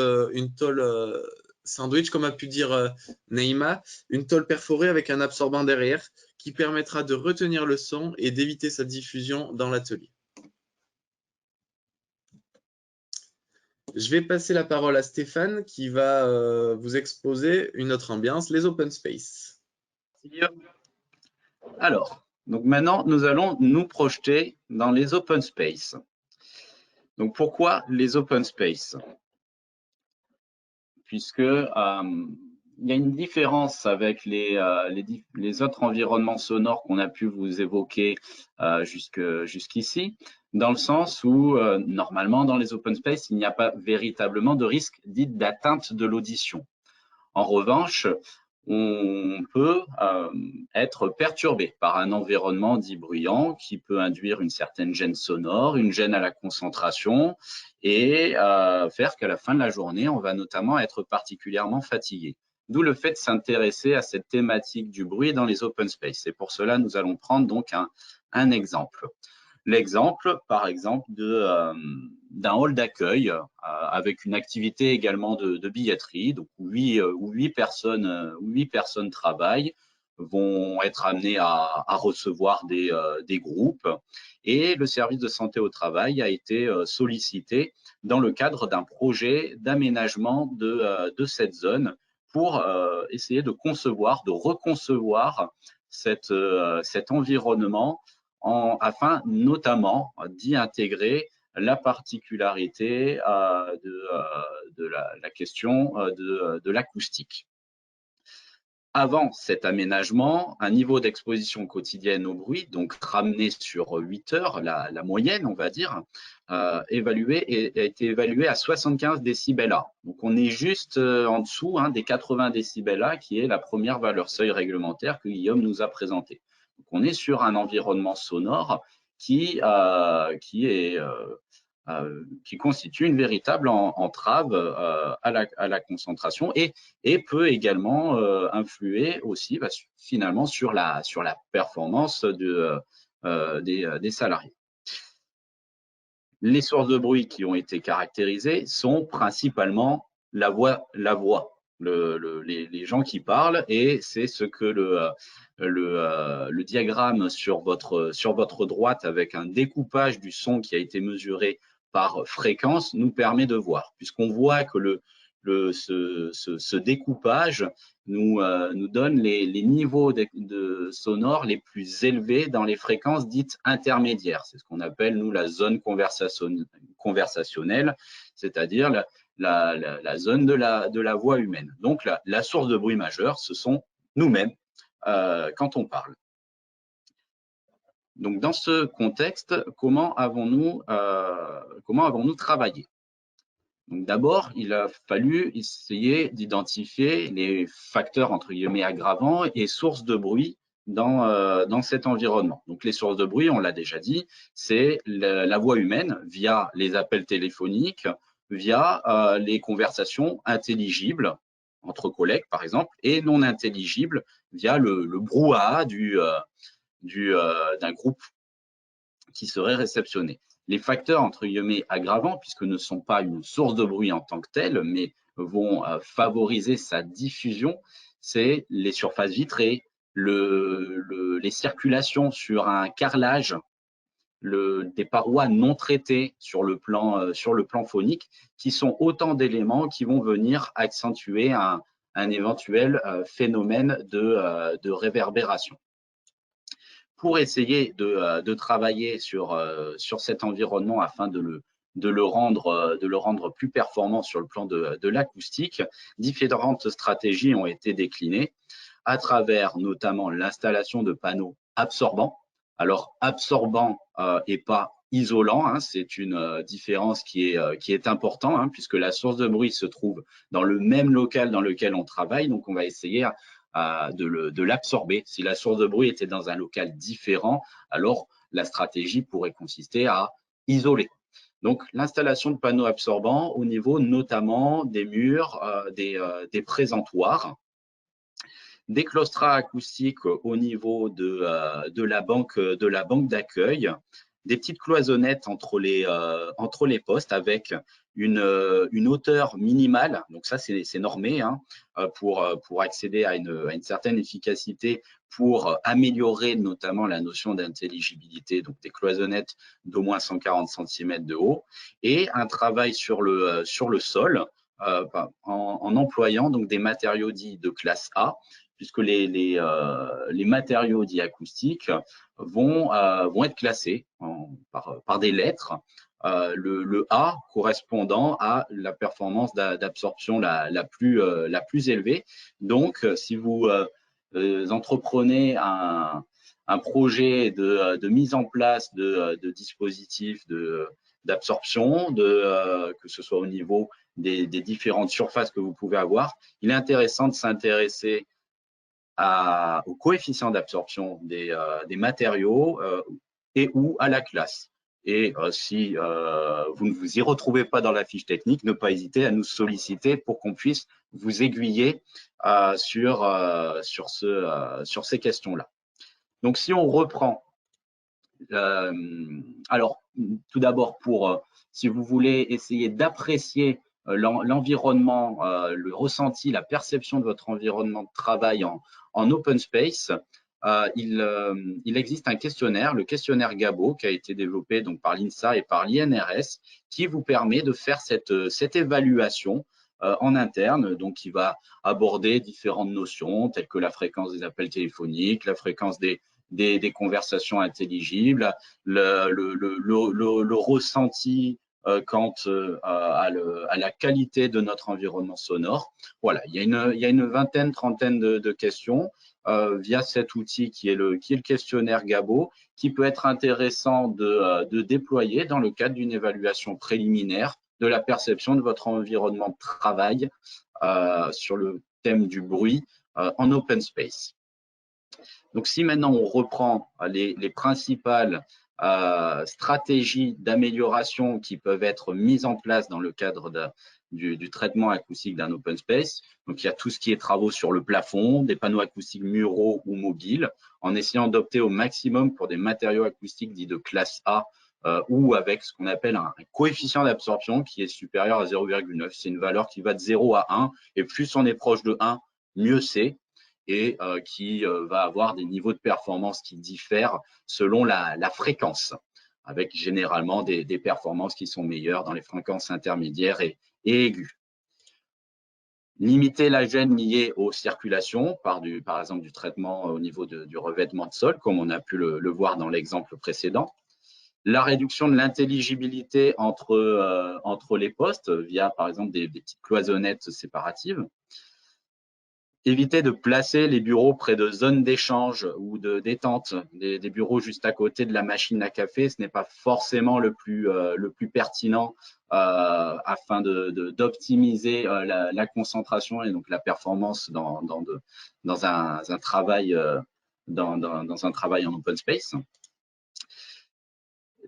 sandwich, comme a pu dire Neima, une tôle perforée avec un absorbant derrière qui permettra de retenir le son et d'éviter sa diffusion dans l'atelier. Je vais passer la parole à Stéphane qui va vous exposer une autre ambiance, les open space. Alors, donc maintenant, nous allons nous projeter dans les open space. Donc, pourquoi les open space? Puisque il y a une différence avec les autres environnements sonores qu'on a pu vous évoquer jusqu'ici, dans le sens où normalement dans les open space, il n'y a pas véritablement de risque dit d'atteinte de l'audition. En revanche, on peut être perturbé par un environnement dit bruyant qui peut induire une certaine gêne sonore, une gêne à la concentration et faire qu'à la fin de la journée, on va notamment être particulièrement fatigué. D'où le fait de s'intéresser à cette thématique du bruit dans les open space. Et pour cela, nous allons prendre donc un exemple. L'exemple, par exemple, d'un hall d'accueil avec une activité également de billetterie, donc où 8 personnes travaillent, vont être amenées à recevoir des groupes. Et le service de santé au travail a été sollicité dans le cadre d'un projet d'aménagement de cette zone pour essayer de concevoir, de reconcevoir cet environnement afin notamment d'y intégrer la particularité de la question de l'acoustique. Avant cet aménagement, un niveau d'exposition quotidienne au bruit, donc ramené sur 8 heures, la moyenne, on va dire, a été évalué à 75 décibels A. Donc on est juste en dessous des 80 décibels A, qui est la première valeur seuil réglementaire que Guillaume nous a présentée. Donc on est sur un environnement sonore qui constitue une véritable entrave à la concentration et peut également influer aussi finalement sur la performance des salariés. Les sources de bruit qui ont été caractérisées sont principalement la voix, les gens qui parlent, et c'est ce que le diagramme sur votre droite avec un découpage du son qui a été mesuré par fréquence nous permet de voir, puisqu'on voit que ce découpage nous donne les niveaux de sonores les plus élevés dans les fréquences dites intermédiaires. C'est ce qu'on appelle, nous, la zone conversationnelle, c'est-à-dire la zone de la voix humaine. Donc, la source de bruit majeure, ce sont nous-mêmes quand on parle. Donc, dans ce contexte, comment avons-nous travaillé? Donc, d'abord, il a fallu essayer d'identifier les facteurs entre guillemets aggravants et sources de bruit dans cet environnement. Donc, les sources de bruit, on l'a déjà dit, c'est la voix humaine via les appels téléphoniques, via les conversations intelligibles entre collègues, par exemple, et non intelligibles via le brouhaha d'un groupe qui serait réceptionné. Les facteurs entre guillemets aggravants, puisque ne sont pas une source de bruit en tant que telle, mais vont favoriser sa diffusion, c'est les surfaces vitrées, les circulations sur un carrelage, des parois non traitées sur le plan phonique, qui sont autant d'éléments qui vont venir accentuer un éventuel phénomène de réverbération. Pour essayer de travailler sur cet environnement afin de le rendre plus performant sur le plan de l'acoustique, différentes stratégies ont été déclinées à travers notamment l'installation de panneaux absorbants. Alors, absorbant et pas isolant, c'est une différence qui est importante, puisque la source de bruit se trouve dans le même local dans lequel on travaille, donc on va essayer de l'absorber. Si la source de bruit était dans un local différent, alors la stratégie pourrait consister à isoler. Donc, l'installation de panneaux absorbants au niveau notamment des murs, des présentoirs, des claustras acoustiques au niveau de la banque d'accueil, des petites cloisonnettes entre les postes avec une hauteur minimale. Donc ça, c'est normé pour accéder à une certaine efficacité, pour améliorer notamment la notion d'intelligibilité, donc des cloisonnettes d'au moins 140 cm de haut, et un travail sur le sol en employant donc des matériaux dits de classe A, puisque les matériaux dits acoustiques vont être classés par des lettres, le A correspondant à la performance d'absorption la plus élevée. Donc, si vous entreprenez un projet de mise en place de dispositifs d'absorption, que ce soit au niveau des différentes surfaces que vous pouvez avoir, il est intéressant de s'intéresser au coefficient d'absorption des matériaux et ou à la classe. Et si vous ne vous y retrouvez pas dans la fiche technique, ne pas hésiter à nous solliciter pour qu'on puisse vous aiguiller sur ces questions-là. Donc, si on reprend, alors, tout d'abord, si vous voulez essayer d'apprécier l'environnement, le ressenti, la perception de votre environnement de travail en open space, il existe un questionnaire, le questionnaire Gabo, qui a été développé donc par l'INSA et par l'INRS, qui vous permet de faire cette évaluation en interne, donc qui va aborder différentes notions telles que la fréquence des appels téléphoniques, la fréquence des conversations intelligibles, le ressenti quant à la qualité de notre environnement sonore. Voilà, il y a une vingtaine, trentaine de questions via cet outil qui est le questionnaire Gabo, qui peut être intéressant de déployer dans le cadre d'une évaluation préliminaire de la perception de votre environnement de travail sur le thème du bruit en open space. Donc, si maintenant on reprend les principales stratégies d'amélioration qui peuvent être mises en place dans le cadre du traitement acoustique d'un open space, donc il y a tout ce qui est travaux sur le plafond, des panneaux acoustiques muraux ou mobiles, en essayant d'opter au maximum pour des matériaux acoustiques dits de classe A ou avec ce qu'on appelle un coefficient d'absorption qui est supérieur à 0,9. C'est une valeur qui va de 0 à 1 et plus on est proche de 1, mieux c'est. Et qui va avoir des niveaux de performance qui diffèrent selon la fréquence, avec généralement des performances qui sont meilleures dans les fréquences intermédiaires et aiguës. Limiter la gêne liée aux circulations, par exemple du traitement au niveau du revêtement de sol, comme on a pu le voir dans l'exemple précédent. La réduction de l'intelligibilité entre les postes via, par exemple, des petites cloisonnettes séparatives. Éviter de placer les bureaux près de zones d'échange ou de détente, des bureaux juste à côté de la machine à café, ce n'est pas forcément le plus pertinent afin d'optimiser la concentration et donc la performance dans un travail en open space.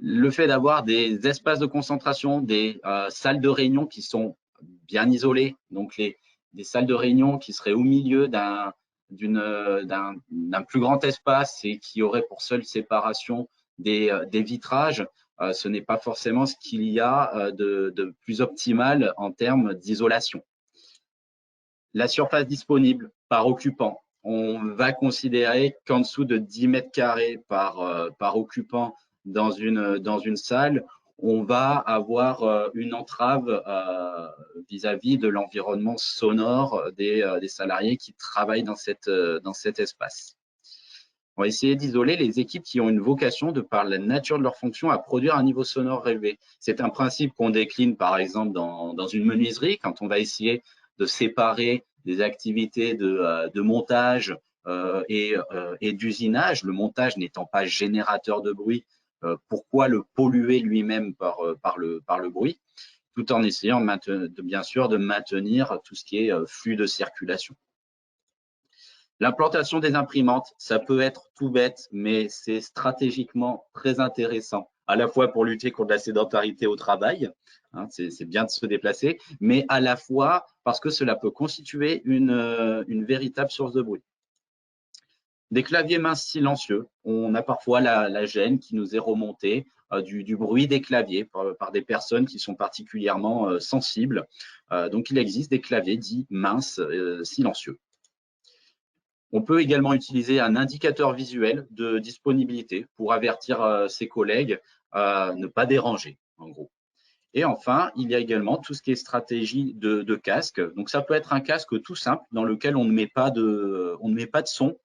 Le fait d'avoir des espaces de concentration, des salles de réunion qui sont bien isolées, donc des salles de réunion qui seraient au milieu d'un plus grand espace et qui auraient pour seule séparation des vitrages, ce n'est pas forcément ce qu'il y a de plus optimal en termes d'isolation. La surface disponible par occupant, on va considérer qu'en dessous de 10 mètres carrés par occupant dans une salle, on va avoir une entrave vis-à-vis de l'environnement sonore des salariés qui travaillent dans cet espace. On va essayer d'isoler les équipes qui ont une vocation, de par la nature de leur fonction, à produire un niveau sonore élevé. C'est un principe qu'on décline par exemple dans une menuiserie, quand on va essayer de séparer des activités de montage et d'usinage, le montage n'étant pas générateur de bruit. Pourquoi le polluer lui-même par le bruit, tout en essayant bien sûr de maintenir tout ce qui est flux de circulation. L'implantation des imprimantes, ça peut être tout bête, mais c'est stratégiquement très intéressant, à la fois pour lutter contre la sédentarité au travail, hein, c'est bien de se déplacer, mais à la fois parce que cela peut constituer une véritable source de bruit. Des claviers minces silencieux, on a parfois la gêne qui nous est remontée du bruit des claviers par des personnes qui sont particulièrement sensibles. Donc, il existe des claviers dits minces silencieux. On peut également utiliser un indicateur visuel de disponibilité pour avertir ses collègues ne pas déranger, en gros. Et enfin, il y a également tout ce qui est stratégie de casque. Donc, ça peut être un casque tout simple dans lequel on ne met pas de son,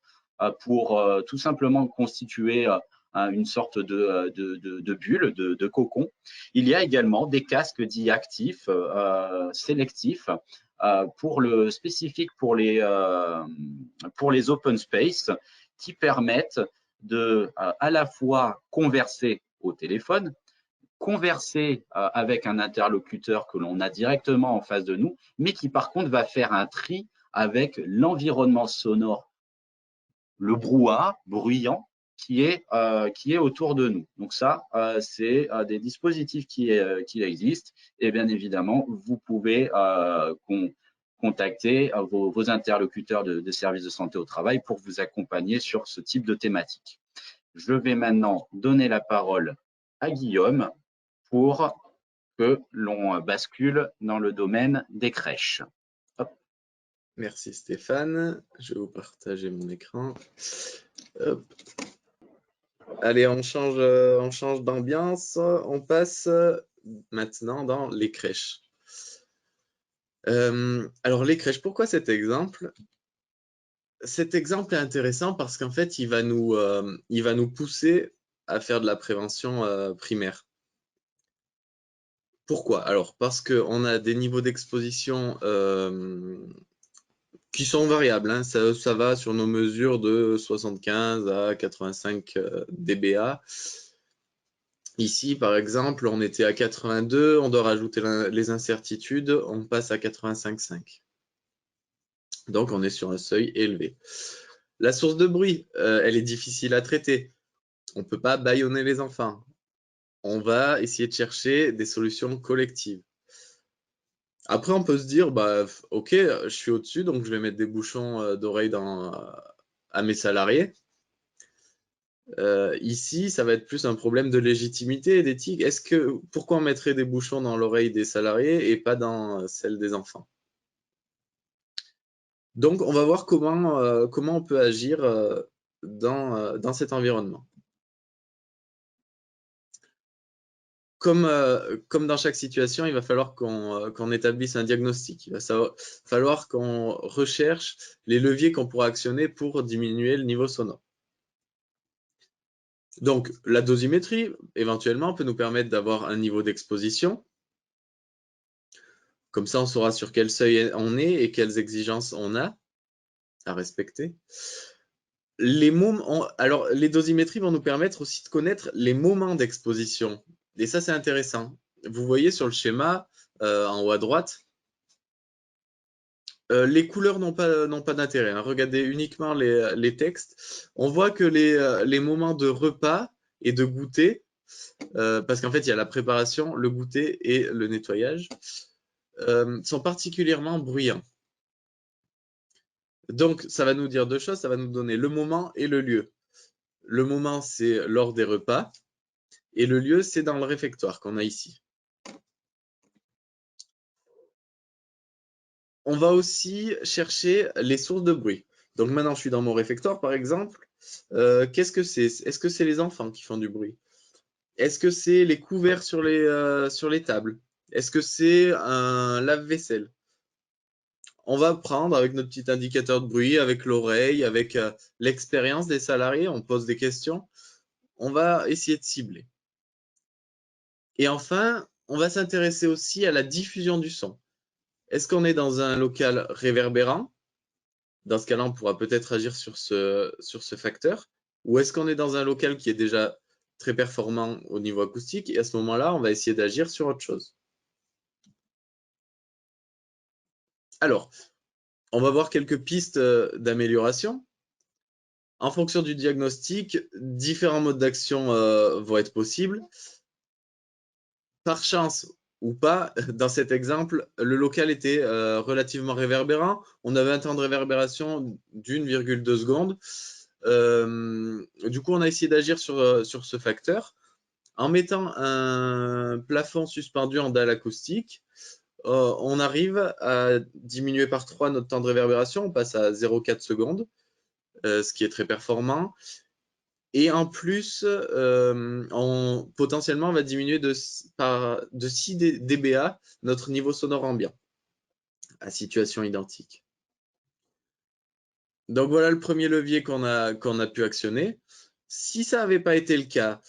pour tout simplement constituer une sorte de bulle, de cocon. Il y a également des casques dits actifs, sélectifs, spécifiques pour les open space, qui permettent de à la fois converser au téléphone, converser avec un interlocuteur que l'on a directement en face de nous, mais qui par contre va faire un tri avec l'environnement sonore le brouhaha bruyant qui est autour de nous. Donc ça, c'est des dispositifs qui existent et bien évidemment, vous pouvez contacter vos interlocuteurs de services de santé au travail pour vous accompagner sur ce type de thématique. Je vais maintenant donner la parole à Guillaume pour que l'on bascule dans le domaine des crèches. Hop. Merci Stéphane. Je vais vous partager mon écran. Hop. Allez, on change d'ambiance. On passe maintenant dans les crèches. Alors, les crèches, pourquoi cet exemple? Cet exemple est intéressant parce qu'en fait, il va nous pousser à faire de la prévention primaire. Pourquoi? Alors, parce qu'on a des niveaux d'exposition qui sont variables, hein. Ça va sur nos mesures de 75 à 85 dBA. Ici, par exemple, on était à 82, on doit rajouter les incertitudes, on passe à 85,5. Donc, on est sur un seuil élevé. La source de bruit, elle est difficile à traiter. On ne peut pas bâillonner les enfants. On va essayer de chercher des solutions collectives. Après, on peut se dire, bah, ok, je suis au-dessus, donc je vais mettre des bouchons d'oreille à mes salariés. Ici, ça va être plus un problème de légitimité et d'éthique. Pourquoi on mettrait des bouchons dans l'oreille des salariés et pas dans celle des enfants? Donc, on va voir comment on peut agir dans cet environnement. Comme dans chaque situation, il va falloir qu'on établisse un diagnostic. Il va falloir qu'on recherche les leviers qu'on pourra actionner pour diminuer le niveau sonore. Donc, la dosimétrie, éventuellement, peut nous permettre d'avoir un niveau d'exposition. Comme ça, on saura sur quel seuil on est et quelles exigences on a à respecter. Alors, les dosimétries vont nous permettre aussi de connaître les moments d'exposition. Et ça, c'est intéressant. Vous voyez sur le schéma, en haut à droite, les couleurs n'ont pas d'intérêt, hein. Regardez uniquement les textes. On voit que les moments de repas et de goûter, parce qu'en fait, il y a la préparation, le goûter et le nettoyage, sont particulièrement bruyants. Donc, ça va nous dire deux choses. Ça va nous donner le moment et le lieu. Le moment, c'est lors des repas. Et le lieu, c'est dans le réfectoire qu'on a ici. On va aussi chercher les sources de bruit. Donc maintenant, je suis dans mon réfectoire, par exemple. Qu'est-ce que c'est? Est-ce que c'est les enfants qui font du bruit? Est-ce que c'est les couverts sur les tables? Est-ce que c'est un lave-vaisselle? On va prendre avec notre petit indicateur de bruit, avec l'oreille, avec l'expérience des salariés, on pose des questions. On va essayer de cibler. Et enfin, on va s'intéresser aussi à la diffusion du son. Est-ce qu'on est dans un local réverbérant? Dans ce cas-là, on pourra peut-être agir sur ce facteur. Ou est-ce qu'on est dans un local qui est déjà très performant au niveau acoustique? Et à ce moment-là, on va essayer d'agir sur autre chose. Alors, on va voir quelques pistes d'amélioration. En fonction du diagnostic, différents modes d'action vont être possibles. Par chance ou pas, dans cet exemple, le local était relativement réverbérant. On avait un temps de réverbération d'1,2 secondes. Du coup, on a essayé d'agir sur ce facteur. En mettant un plafond suspendu en dalle acoustique, on arrive à diminuer par 3 notre temps de réverbération. On passe à 0,4 secondes, ce qui est très performant. Et en plus, potentiellement, on va diminuer de 6 dBA notre niveau sonore ambiant à situation identique. Donc voilà le premier levier qu'on a pu actionner. Si ça n'avait pas été le cas,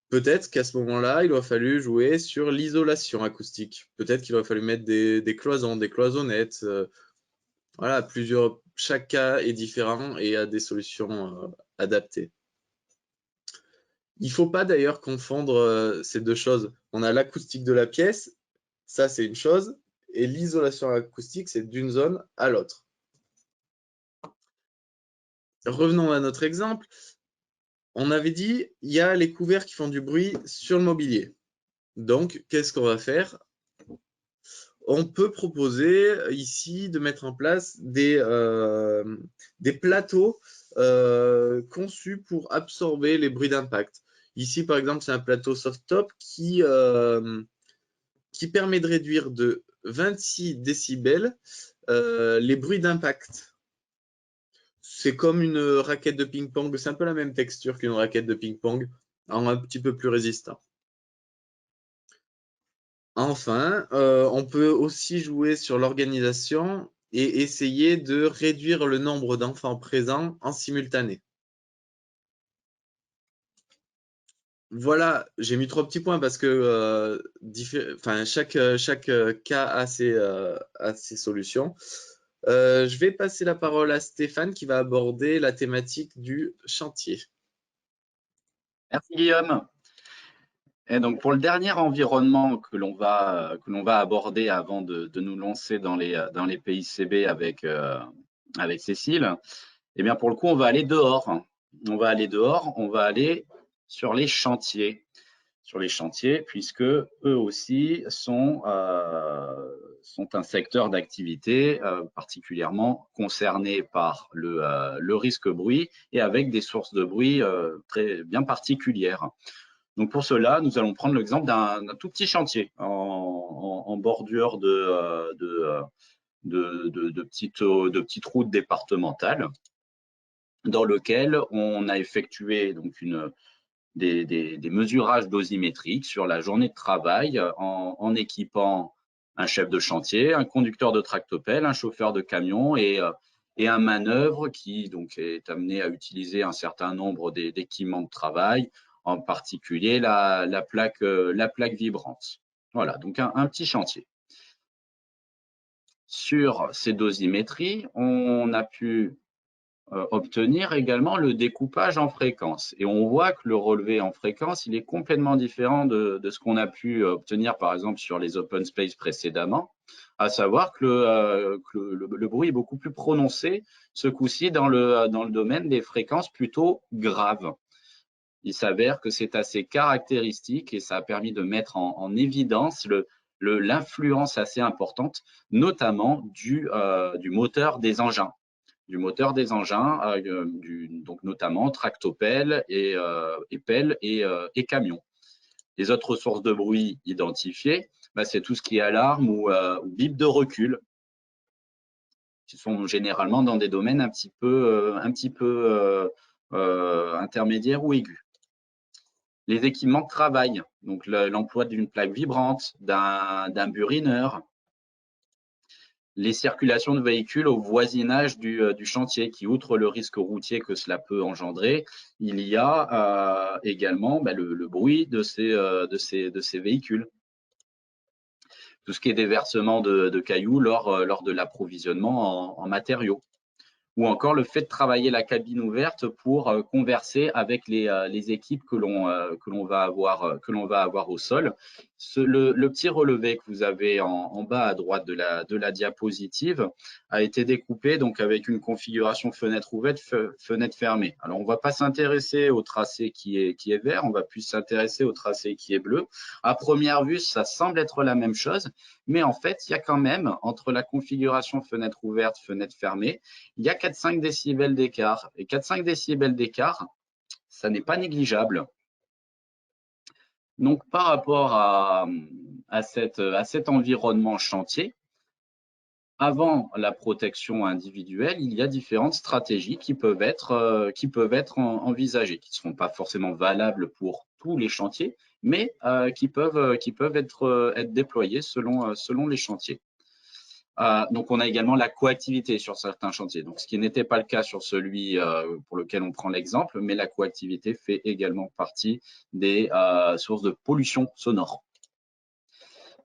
peut-être qu'à ce moment-là, il aurait fallu jouer sur l'isolation acoustique. Peut-être qu'il aurait fallu mettre des cloisons, des cloisonnettes. Voilà, chaque cas est différent et a des solutions adaptées. Il ne faut pas d'ailleurs confondre ces deux choses. On a l'acoustique de la pièce, ça c'est une chose, et l'isolation acoustique, c'est d'une zone à l'autre. revenons à notre exemple. On avait dit, il y a les couverts qui font du bruit sur le mobilier. Donc, qu'est-ce qu'on va faire? On peut proposer ici de mettre en place des plateaux conçus pour absorber les bruits d'impact. Ici, par exemple, c'est un plateau soft-top qui permet de réduire de 26 décibels les bruits d'impact. C'est comme une raquette de ping-pong, c'est un peu la même texture qu'une raquette de ping-pong, en un petit peu plus résistant. Enfin, on peut aussi jouer sur l'organisation et essayer de réduire le nombre d'enfants présents en simultané. Voilà, j'ai mis 3 petits points parce que chaque cas a ses solutions. Je vais passer la parole à Stéphane qui va aborder la thématique du chantier. Merci Guillaume. Et donc pour le dernier environnement que l'on va aborder avant de nous lancer dans les PICB avec Cécile, eh bien pour le coup on va aller dehors. On va aller sur les chantiers. Puisque eux aussi sont un secteur d'activité particulièrement concerné par le risque bruit et avec des sources de bruit très bien particulières. Donc pour cela, nous allons prendre l'exemple d'un tout petit chantier en bordure de petites routes départementales dans lequel on a effectué donc des mesurages dosimétriques sur la journée de travail en équipant un chef de chantier, un conducteur de tractopelle, un chauffeur de camion et un manœuvre qui donc est amené à utiliser un certain nombre d'équipements de travail, en particulier la plaque vibrante. Voilà, donc un petit chantier. Sur ces dosimétries, on a pu obtenir également le découpage en fréquences. Et on voit que le relevé en fréquence, il est complètement différent de ce qu'on a pu obtenir par exemple sur les open space précédemment, à savoir que le bruit est beaucoup plus prononcé ce coup-ci dans le domaine des fréquences plutôt graves. Il s'avère que c'est assez caractéristique et ça a permis de mettre en évidence l'influence assez importante, notamment du moteur des engins. Donc notamment tractopelle et pelle et camion. Les autres sources de bruit identifiées, c'est tout ce qui est alarme ou bip de recul, qui sont généralement dans des domaines un petit peu intermédiaires ou aigus. Les équipements de travail, donc l'emploi d'une plaque vibrante, d'un burineur, les circulations de véhicules au voisinage du chantier, qui, outre le risque routier que cela peut engendrer, il y a également le bruit de ces véhicules. Tout ce qui est déversement de cailloux lors de l'approvisionnement en matériaux. Ou encore le fait de travailler la cabine ouverte pour converser avec les équipes que l'on va avoir au sol. Le petit relevé que vous avez en bas à droite de la diapositive a été découpé donc avec une configuration fenêtre ouverte, fenêtre fermée. Alors on ne va pas s'intéresser au tracé qui est vert, on va plus s'intéresser au tracé qui est bleu. À première vue, ça semble être la même chose, mais en fait, il y a quand même entre la configuration fenêtre ouverte, fenêtre fermée, il y a 4-5 décibels d'écart. Et 4-5 décibels d'écart, ça n'est pas négligeable. Donc, par rapport à cet environnement chantier, avant la protection individuelle, il y a différentes stratégies qui peuvent être envisagées, qui ne seront pas forcément valables pour tous les chantiers, mais qui peuvent être déployées selon les chantiers. Donc, on a également la coactivité sur certains chantiers, donc ce qui n'était pas le cas sur celui pour lequel on prend l'exemple, mais la coactivité fait également partie des sources de pollution sonore.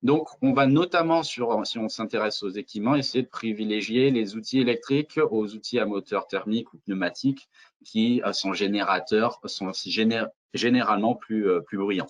Donc, on va notamment, si on s'intéresse aux équipements, essayer de privilégier les outils électriques aux outils à moteur thermique ou pneumatique qui sont généralement plus bruyants.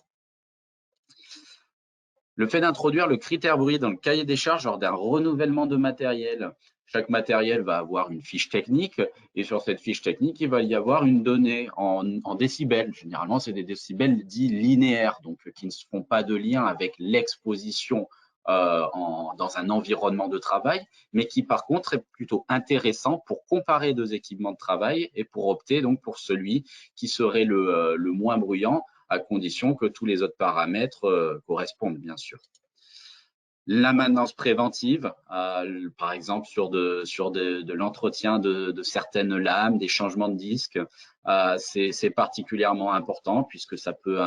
Le fait d'introduire le critère bruit dans le cahier des charges lors d'un renouvellement de matériel chaque matériel va avoir une fiche technique et sur cette fiche technique, il va y avoir une donnée en décibels. Généralement, c'est des décibels dits linéaires, donc qui ne font pas de lien avec l'exposition dans un environnement de travail, mais qui par contre est plutôt intéressant pour comparer deux équipements de travail et pour opter donc pour celui qui serait le moins bruyant, à condition que tous les autres paramètres correspondent, bien sûr. La maintenance préventive, par exemple sur de l'entretien de certaines lames, des changements de disques, c'est particulièrement important puisque ça peut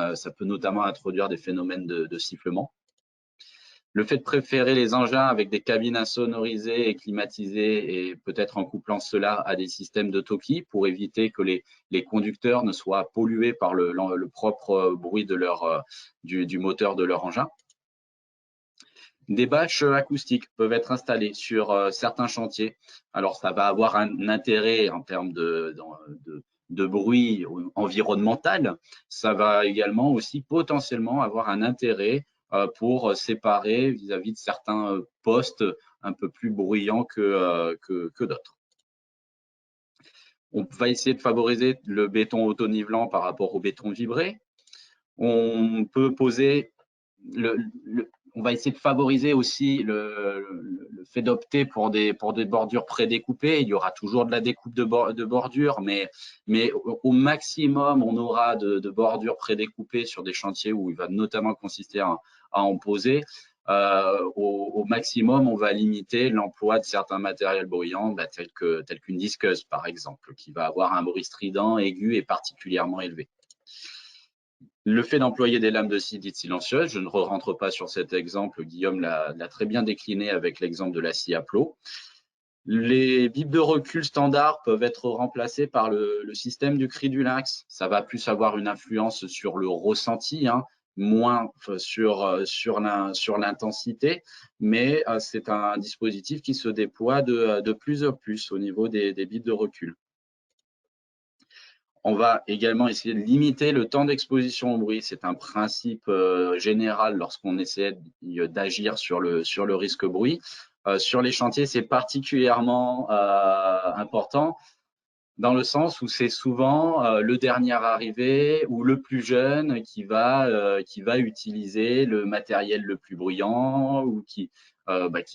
notamment introduire des phénomènes de sifflement. Le fait de préférer les engins avec des cabines insonorisées et climatisées et peut-être en couplant cela à des systèmes de talkie pour éviter que les conducteurs ne soient pollués par le propre bruit du moteur de leur engin. Des bâches acoustiques peuvent être installées sur certains chantiers. Alors, ça va avoir un intérêt en termes de bruit environnemental. Ça va également aussi potentiellement avoir un intérêt pour séparer vis-à-vis de certains postes un peu plus bruyants que d'autres. On va essayer de favoriser le béton auto-nivelant par rapport au béton vibré. On peut poser on va essayer de favoriser aussi le fait d'opter pour des bordures prédécoupées. Il y aura toujours de la découpe de bordures, mais au maximum, on aura de bordures prédécoupées sur des chantiers où il va notamment consister à en poser. Au maximum, on va limiter l'emploi de certains matériels bruyants, tels qu'une disqueuse, par exemple, qui va avoir un bruit strident, aigu et particulièrement élevé. Le fait d'employer des lames de scie dites silencieuses, je ne rentre pas sur cet exemple, Guillaume l'a très bien décliné avec l'exemple de la scie à plot. Les bips de recul standards peuvent être remplacés par le système du cri du lynx. Ça va plus avoir une influence sur le ressenti, moins sur l'intensité, mais c'est un dispositif qui se déploie de plus en plus au niveau des bips de recul. On va également essayer de limiter le temps d'exposition au bruit. C'est un principe général lorsqu'on essaie d'agir sur le risque bruit. Sur les chantiers, c'est particulièrement important dans le sens où c'est souvent le dernier arrivé ou le plus jeune qui va utiliser le matériel le plus bruyant ou qui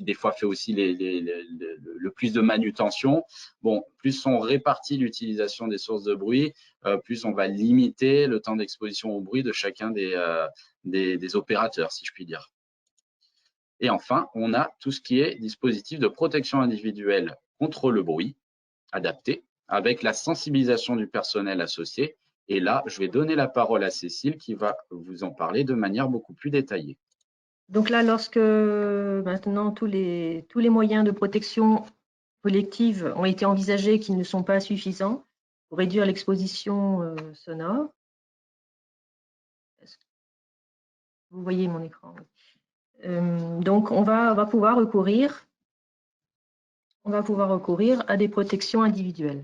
des fois fait aussi le plus de manutention. Bon, plus on répartit l'utilisation des sources de bruit, plus on va limiter le temps d'exposition au bruit de chacun des opérateurs, si je puis dire. Et enfin, on a tout ce qui est dispositif de protection individuelle contre le bruit adapté, avec la sensibilisation du personnel associé. Et là, je vais donner la parole à Cécile qui va vous en parler de manière beaucoup plus détaillée. Donc là, lorsque maintenant tous les moyens de protection collective ont été envisagés qui ne sont pas suffisants pour réduire l'exposition sonore. Vous voyez mon écran. Donc on va pouvoir recourir à des protections individuelles.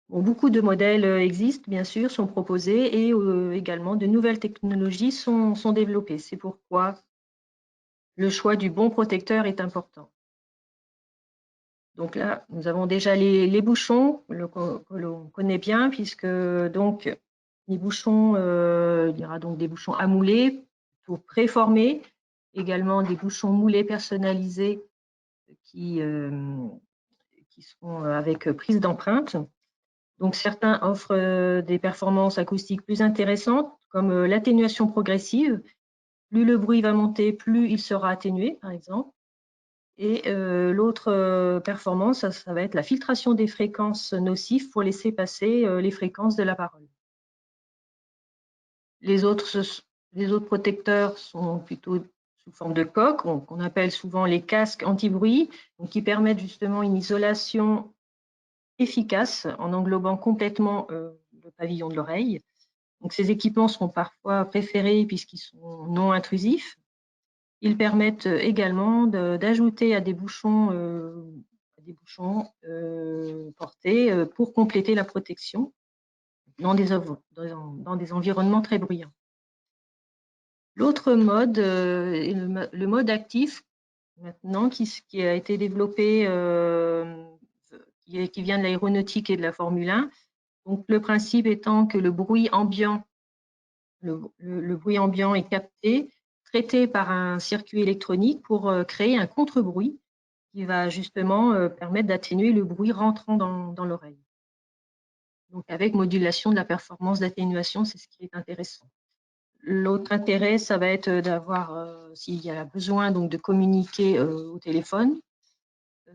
Bon, beaucoup de modèles existent, bien sûr, sont proposés et également de nouvelles technologies sont développées. C'est pourquoi le choix du bon protecteur est important. Donc là, nous avons déjà les bouchons que l'on connaît bien, puisque donc les bouchons, il y aura donc des bouchons à mouler, pour préformer, également des bouchons moulés personnalisés qui seront avec prise d'empreinte. Donc, certains offrent des performances acoustiques plus intéressantes, comme l'atténuation progressive. Plus le bruit va monter, plus il sera atténué, par exemple. Et l'autre performance, ça va être la filtration des fréquences nocives pour laisser passer les fréquences de la parole. Les autres protecteurs sont plutôt sous forme de coque, qu'on appelle souvent les casques anti-bruit, qui permettent justement une isolation efficace en englobant complètement le pavillon de l'oreille. Donc, ces équipements seront parfois préférés puisqu'ils sont non intrusifs. Ils permettent également d'ajouter à des bouchons portés pour compléter la protection dans des environnements très bruyants. L'autre mode est le mode actif, maintenant qui a été développé, qui vient de l'aéronautique et de la Formule 1. Donc, le principe étant que le bruit ambiant, le bruit ambiant est capté, traité par un circuit électronique pour créer un contre-bruit qui va justement permettre d'atténuer le bruit rentrant dans l'oreille. Donc, avec modulation de la performance d'atténuation, c'est ce qui est intéressant. L'autre intérêt, ça va être d'avoir, s'il y a besoin donc de communiquer au téléphone,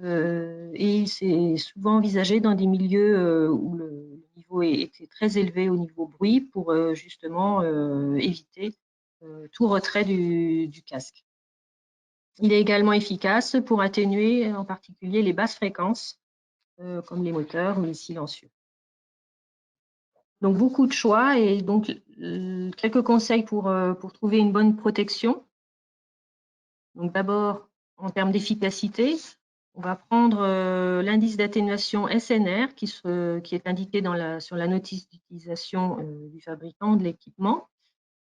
et c'est souvent envisagé dans des milieux où le niveau était très élevé au niveau bruit pour justement éviter tout retrait du casque. Il est également efficace pour atténuer en particulier les basses fréquences, comme les moteurs ou les silencieux. Donc, beaucoup de choix et donc quelques conseils pour trouver une bonne protection. Donc, d'abord, en termes d'efficacité, on va prendre l'indice d'atténuation SNR qui est indiqué sur la notice d'utilisation du fabricant de l'équipement.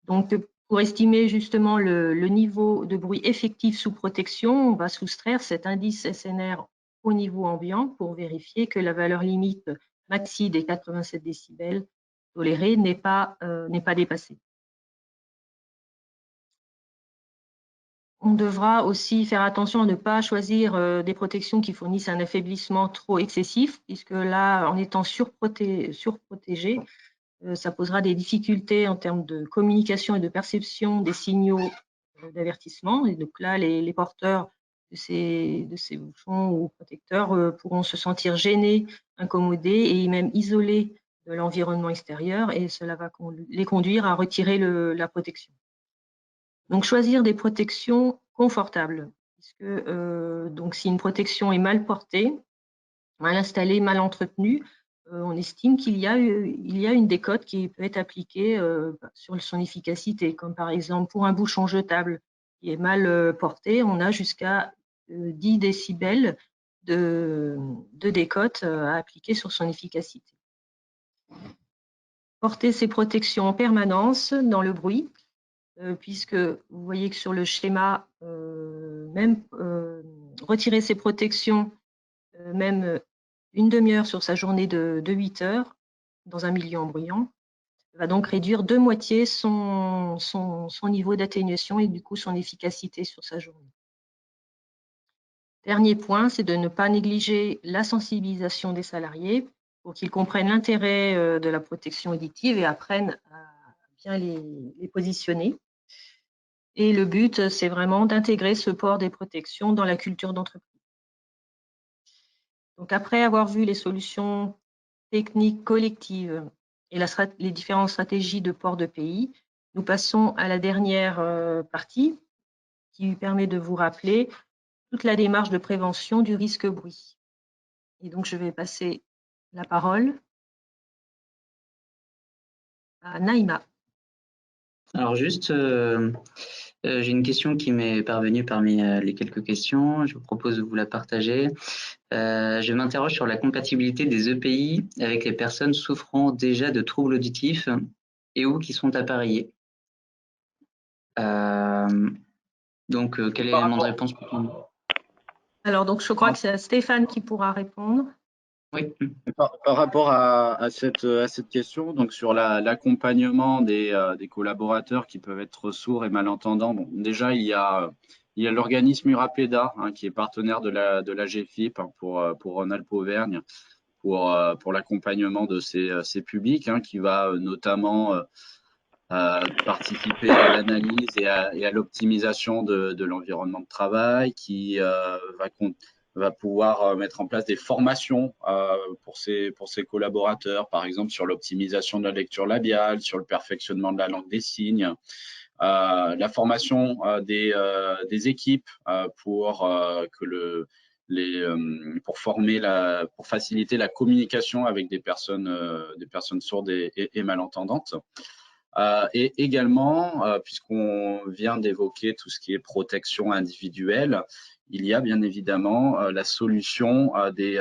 Donc, pour estimer justement le niveau de bruit effectif sous protection, on va soustraire cet indice SNR au niveau ambiant pour vérifier que la valeur limite maxi des 87 décibels tolérée n'est pas dépassée. On devra aussi faire attention à ne pas choisir des protections qui fournissent un affaiblissement trop excessif, puisque là, en étant surprotégé, ça posera des difficultés en termes de communication et de perception des signaux d'avertissement. Et donc là, les porteurs de ces bouchons ou protecteurs pourront se sentir gênés, incommodés et même isolés de l'environnement extérieur, et cela va les conduire à retirer la protection. Donc, choisir des protections confortables, puisque donc, si une protection est mal portée, mal installée, mal entretenue, on estime qu'il y a une décote qui peut être appliquée sur son efficacité, comme par exemple pour un bouchon jetable qui est mal porté, on a jusqu'à 10 décibels de décote à appliquer sur son efficacité. Porter ces protections en permanence dans le bruit, puisque vous voyez que sur le schéma, même retirer ces protections, même une demi-heure sur sa journée de 8 heures dans un milieu embruyant, va donc réduire de moitié son niveau d'atténuation et du coup son efficacité sur sa journée. Dernier point, c'est de ne pas négliger la sensibilisation des salariés pour qu'ils comprennent l'intérêt de la protection auditive et apprennent à bien les positionner. Et le but, c'est vraiment d'intégrer ce port des protections dans la culture d'entreprise. Donc, après avoir vu les solutions techniques collectives et les différentes stratégies de port de pays, nous passons à la dernière partie qui permet de vous rappeler toute la démarche de prévention du risque bruit. Et donc, je vais passer la parole à Naïma. Alors juste, j'ai une question qui m'est parvenue parmi les quelques questions. Je vous propose de vous la partager. Je m'interroge sur la compatibilité des EPI avec les personnes souffrant déjà de troubles auditifs et ou qui sont appareillées. Donc, quel élément de réponse pour tout? Alors, donc, je crois que c'est Stéphane qui pourra répondre. Oui. Par rapport à cette question, donc sur l'accompagnement des collaborateurs qui peuvent être sourds et malentendants, bon, déjà il y a l'organisme Urapeda qui est partenaire de la GFIP pour Rhône-Alpes-Auvergne pour l'accompagnement de ces publics qui va notamment participer à l'analyse et à l'optimisation de l'environnement de travail, qui va pouvoir mettre en place des formations pour ses collaborateurs, par exemple sur l'optimisation de la lecture labiale, sur le perfectionnement de la langue des signes, la formation des équipes pour faciliter la communication avec des personnes sourdes et malentendantes. Et également, puisqu'on vient d'évoquer tout ce qui est protection individuelle, il y a bien évidemment la solution des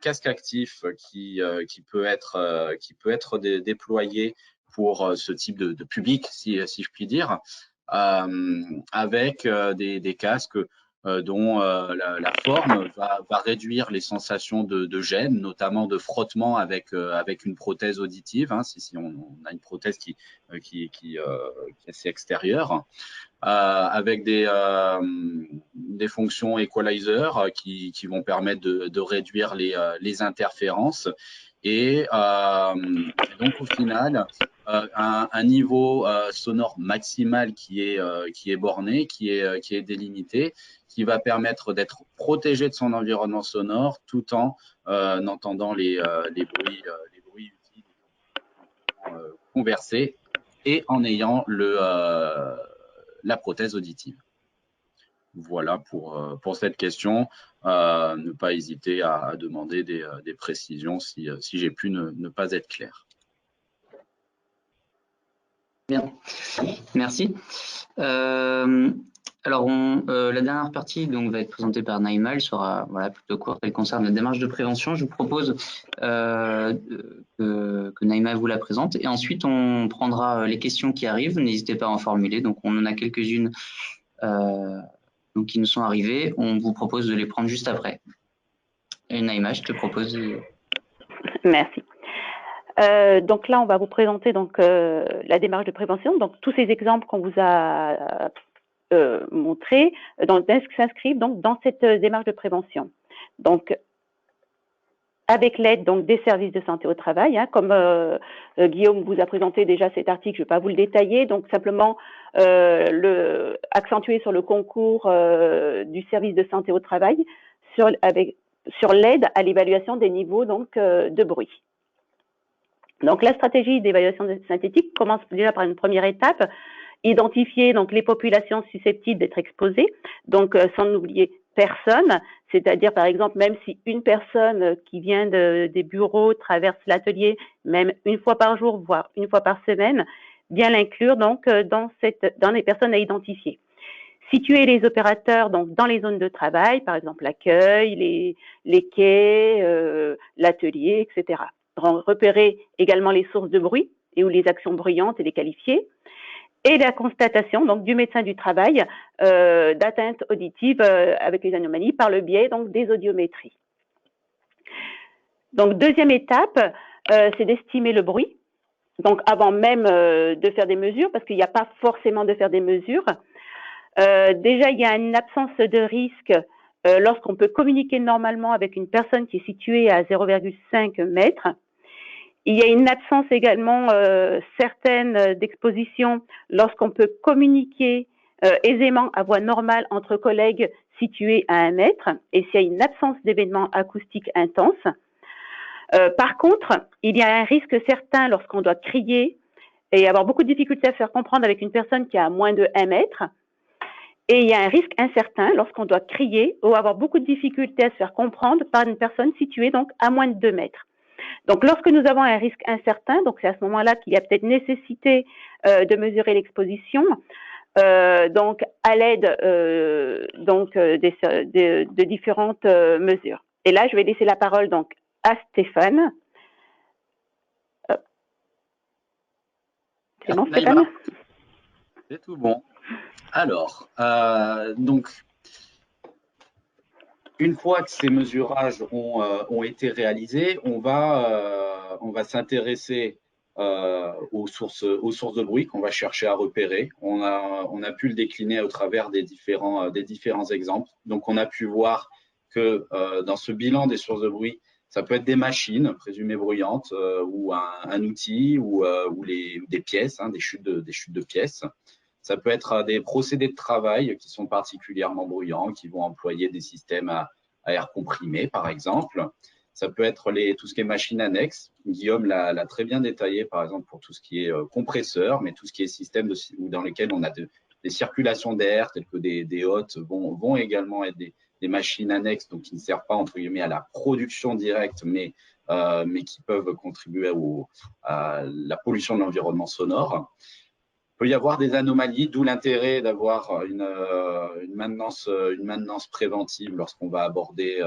casques actifs qui peut être déployé pour ce type de public, si je puis dire, avec des casques dont la forme va réduire les sensations de gêne, notamment de frottement avec une prothèse auditive, hein, si on a une prothèse qui est assez extérieure, avec des fonctions equalizer qui vont permettre de réduire les interférences. Et donc au final, un niveau sonore maximal qui est borné, qui est délimité, qui va permettre d'être protégé de son environnement sonore tout en entendant les bruits utiles conversés et en ayant la prothèse auditive. Voilà pour cette question. Ne pas hésiter à demander des précisions si j'ai pu ne pas être clair. Bien, merci. Alors, la dernière partie donc, va être présentée par Naïma. Elle sera plutôt courte. Elle concerne la démarche de prévention. Je vous propose que Naïma vous la présente. Et ensuite, on prendra les questions qui arrivent. N'hésitez pas à en formuler. Donc, on en a quelques-unes qui nous sont arrivées. On vous propose de les prendre juste après. Et Naïma, je te propose. Merci. Donc là, on va vous présenter donc la démarche de prévention. Donc tous ces exemples qu'on vous a montrés s'inscrivent donc dans cette démarche de prévention. Donc avec l'aide donc des services de santé au travail, hein, comme Guillaume vous a présenté déjà cet article, je ne vais pas vous le détailler. Donc simplement accentuer sur le concours du service de santé au travail sur l'aide à l'évaluation des niveaux donc de bruit. Donc, la stratégie d'évaluation synthétique commence déjà par une première étape, identifier donc les populations susceptibles d'être exposées, donc sans oublier personne, c'est-à-dire par exemple même si une personne qui vient des bureaux traverse l'atelier, même une fois par jour, voire une fois par semaine, bien l'inclure donc dans les personnes à identifier. Situer les opérateurs donc dans les zones de travail, par exemple l'accueil, les quais, l'atelier, etc. Repérer également les sources de bruit et ou les actions bruyantes et les qualifier, et la constatation donc du médecin du travail d'atteinte auditive avec les anomalies par le biais donc des audiométries. Donc deuxième étape, c'est d'estimer le bruit. Donc avant même de faire des mesures, parce qu'il n'y a pas forcément de faire des mesures. Déjà il y a une absence de risque lorsqu'on peut communiquer normalement avec une personne qui est située à 0,5 mètres. Il y a une absence également certaine d'exposition lorsqu'on peut communiquer aisément à voix normale entre collègues situés à 1 mètre et s'il y a une absence d'événements acoustiques intenses. Par contre, il y a un risque certain lorsqu'on doit crier et avoir beaucoup de difficultés à faire comprendre avec une personne qui est à moins de 1 mètre. Et il y a un risque incertain lorsqu'on doit crier ou avoir beaucoup de difficultés à se faire comprendre par une personne située donc à moins de 2 mètres. Donc, lorsque nous avons un risque incertain, donc c'est à ce moment-là qu'il y a peut-être nécessité de mesurer l'exposition, donc à l'aide de différentes mesures. Et là, je vais laisser la parole donc à Stéphane. C'est bon, Stéphane? C'est tout bon. Alors, donc, une fois que ces mesurages ont été réalisés, on va s'intéresser aux sources de bruit qu'on va chercher à repérer. On a pu le décliner au travers des différents exemples. Donc, on a pu voir que dans ce bilan des sources de bruit, ça peut être des machines présumées bruyantes ou un outil ou des pièces, hein, des chutes de pièces. Ça peut être des procédés de travail qui sont particulièrement bruyants, qui vont employer des systèmes à air comprimé, par exemple. Ça peut être tout ce qui est machine annexe. Guillaume l'a très bien détaillé, par exemple, pour tout ce qui est compresseur, mais tout ce qui est système dans lesquels on a des circulations d'air, telles que des hottes, vont également être des machines annexes, donc qui ne servent pas, entre guillemets, à la production directe, mais qui peuvent contribuer à la pollution de l'environnement sonore. peut y avoir des anomalies, d'où l'intérêt d'avoir une maintenance préventive lorsqu'on va aborder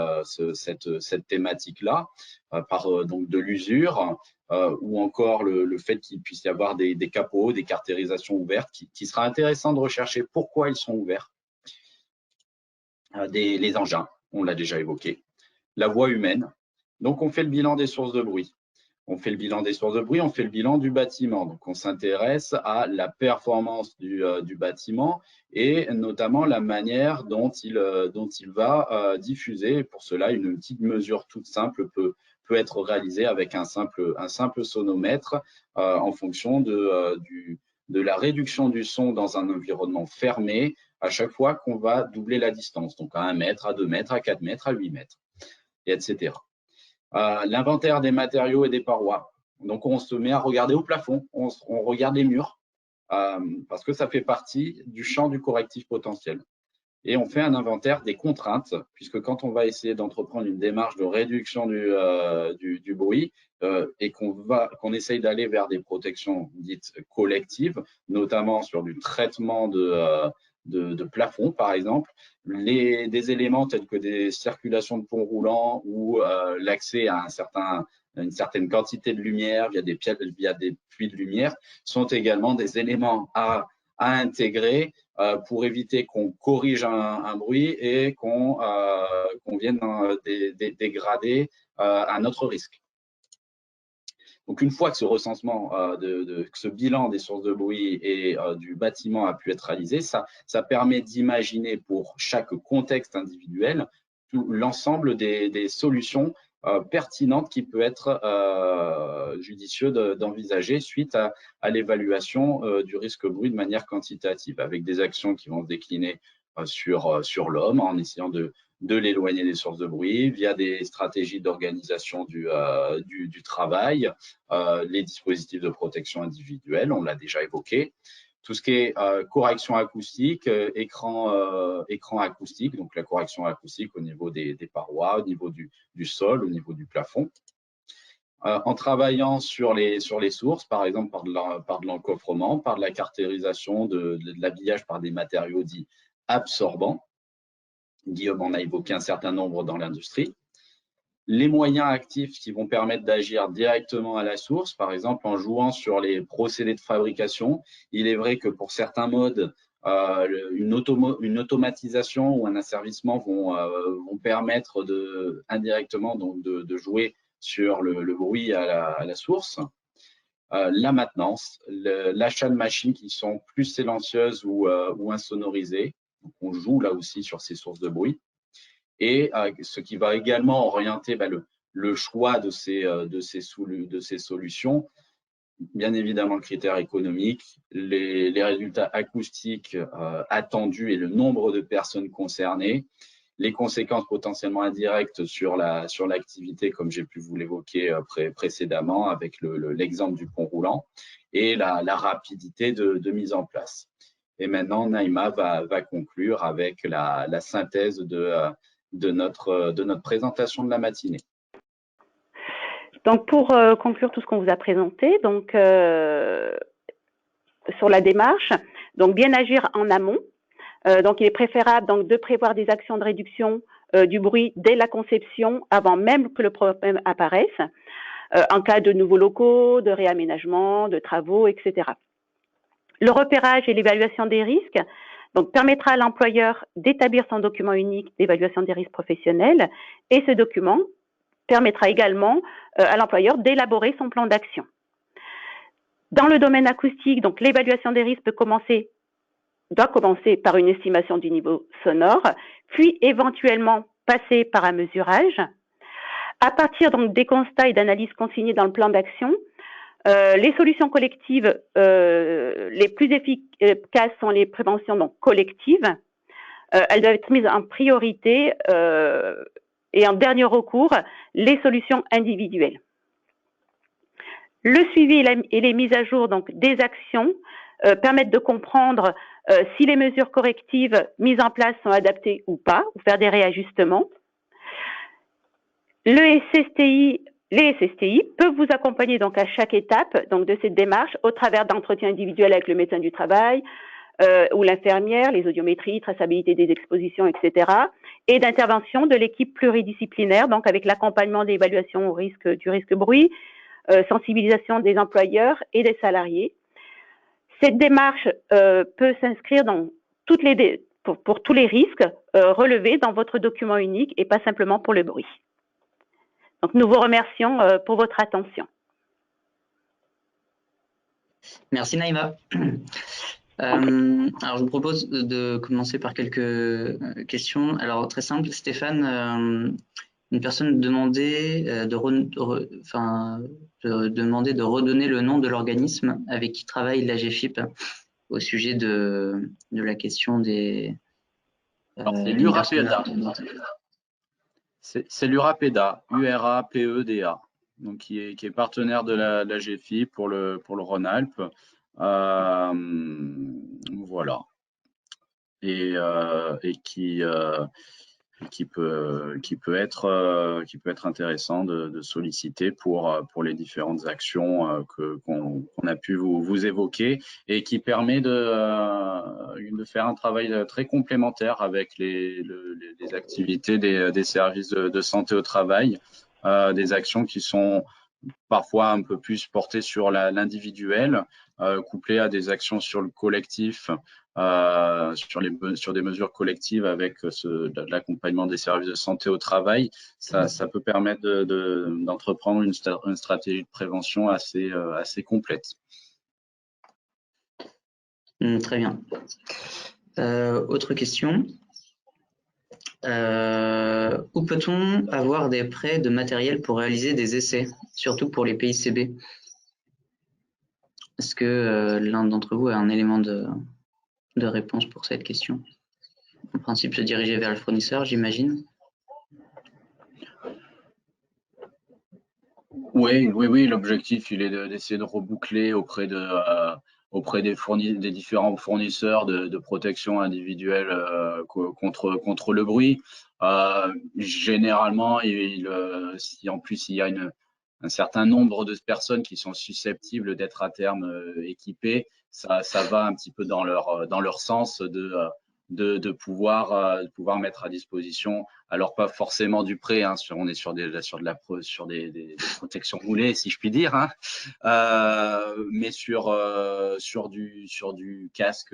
cette thématique-là, donc de l'usure, ou encore le fait qu'il puisse y avoir des capots, des caractérisations ouvertes, qui sera intéressant de rechercher pourquoi ils sont ouverts. Les engins, on l'a déjà évoqué, la voie humaine. Donc, on fait le bilan des sources de bruit. On fait le bilan des sources de bruit, on fait le bilan du bâtiment. Donc, on s'intéresse à la performance du bâtiment et notamment la manière dont il va diffuser. Pour cela, une petite mesure toute simple peut être réalisée avec un simple sonomètre en fonction de la réduction du son dans un environnement fermé à chaque fois qu'on va doubler la distance. Donc, à 1 mètre, à 2 mètres, à 4 mètres, à 8 mètres, et etc. L'inventaire des matériaux et des parois. Donc, on se met à regarder au plafond, on regarde les murs, parce que ça fait partie du champ du correctif potentiel. Et on fait un inventaire des contraintes, puisque quand on va essayer d'entreprendre une démarche de réduction du bruit et qu'on essaye d'aller vers des protections dites collectives, notamment sur du traitement de plafond, par exemple, des éléments tels que des circulations de ponts roulants ou l'accès à une certaine quantité de lumière via des puits de lumière sont également des éléments à intégrer pour éviter qu'on corrige un bruit et qu'on vienne dégrader à notre risque. Donc, une fois que ce recensement, que ce bilan des sources de bruit et du bâtiment a pu être réalisé, ça permet d'imaginer pour chaque contexte individuel l'ensemble des solutions pertinentes qui peut être judicieux d'envisager suite à l'évaluation du risque bruit de manière quantitative, avec des actions qui vont se décliner sur l'homme en essayant de l'éloigner des sources de bruit via des stratégies d'organisation du travail, les dispositifs de protection individuelle, on l'a déjà évoqué, tout ce qui est correction acoustique, écran acoustique, donc la correction acoustique au niveau des parois, au niveau du sol, au niveau du plafond. En travaillant sur les sources, par exemple par de l'encofrement, par de la caractérisation de l'habillage par des matériaux dits absorbants. Guillaume en a évoqué un certain nombre dans l'industrie. Les moyens actifs qui vont permettre d'agir directement à la source, par exemple en jouant sur les procédés de fabrication. Il est vrai que pour certains modes, une automatisation ou un asservissement vont permettre indirectement donc de jouer sur le bruit à la source. La maintenance, l'achat de machines qui sont plus silencieuses ou insonorisées. Donc, on joue là aussi sur ces sources de bruit. Et ce qui va également orienter le choix de ces solutions, bien évidemment le critère économique, les résultats acoustiques attendus et le nombre de personnes concernées, les conséquences potentiellement indirectes sur l'activité, comme j'ai pu vous l'évoquer précédemment avec l'exemple du pont roulant, et la rapidité de mise en place. Et maintenant, Naïma va conclure avec la synthèse de notre présentation de la matinée. Donc, pour conclure tout ce qu'on vous a présenté, donc sur la démarche, donc bien agir en amont. Donc, il est préférable donc de prévoir des actions de réduction du bruit dès la conception, avant même que le problème apparaisse, en cas de nouveaux locaux, de réaménagement, de travaux, etc. Le repérage et l'évaluation des risques donc, permettra à l'employeur d'établir son document unique d'évaluation des risques professionnels et ce document permettra également à l'employeur d'élaborer son plan d'action. Dans le domaine acoustique, donc l'évaluation des risques doit commencer par une estimation du niveau sonore, puis éventuellement passer par un mesurage. À partir donc des constats et d'analyses consignés dans le plan d'action, les solutions collectives les plus efficaces sont les préventions donc collectives. Elles doivent être mises en priorité et en dernier recours, les solutions individuelles. Le suivi et les mises à jour donc, des actions permettent de comprendre si les mesures correctives mises en place sont adaptées ou pas, ou faire des réajustements. Le SSTI les SSTI peuvent vous accompagner donc à chaque étape donc de cette démarche au travers d'entretiens individuels avec le médecin du travail ou l'infirmière, les audiométries, traçabilité des expositions, etc. et d'intervention de l'équipe pluridisciplinaire, donc avec l'accompagnement d'évaluation au risque du risque bruit, sensibilisation des employeurs et des salariés. Cette démarche peut s'inscrire dans pour tous les risques relevés dans votre document unique et pas simplement pour le bruit. Donc, nous vous remercions pour votre attention. Merci Naïma. Alors, je vous propose de commencer par quelques questions. Alors, très simple, Stéphane, une personne demandait de redonner le nom de l'organisme avec qui travaille l'AGFIP au sujet de la question des… c'est l'URAPEDA. C'est l'URAPEDA, URAPEDA, donc qui est partenaire de l'AGFIP pour le Rhône-Alpes. Voilà. Et qui peut être intéressant de solliciter pour les différentes actions qu'on a pu vous évoquer, et qui permet de faire un travail très complémentaire avec les activités des services de santé au travail, des actions qui sont parfois un peu plus portées sur l'individuel, couplées à des actions sur le collectif, sur des mesures collectives avec l'accompagnement des services de santé au travail. Ça peut permettre d'entreprendre une stratégie de prévention assez complète. Très bien. Autre question. Où peut-on avoir des prêts de matériel pour réaliser des essais, surtout pour les PICB? Est-ce que l'un d'entre vous a un élément de réponse pour cette question? En principe, se diriger vers le fournisseur, j'imagine. Oui, l'objectif, il est d'essayer de reboucler auprès des différents fournisseurs de protection individuelle contre le bruit. Généralement, si en plus il y a un certain nombre de personnes qui sont susceptibles d'être à terme équipées, ça va un petit peu dans leur sens de pouvoir mettre à disposition, alors pas forcément du prêt, hein, on est sur des protections moulées, si je puis dire, hein, mais sur du casque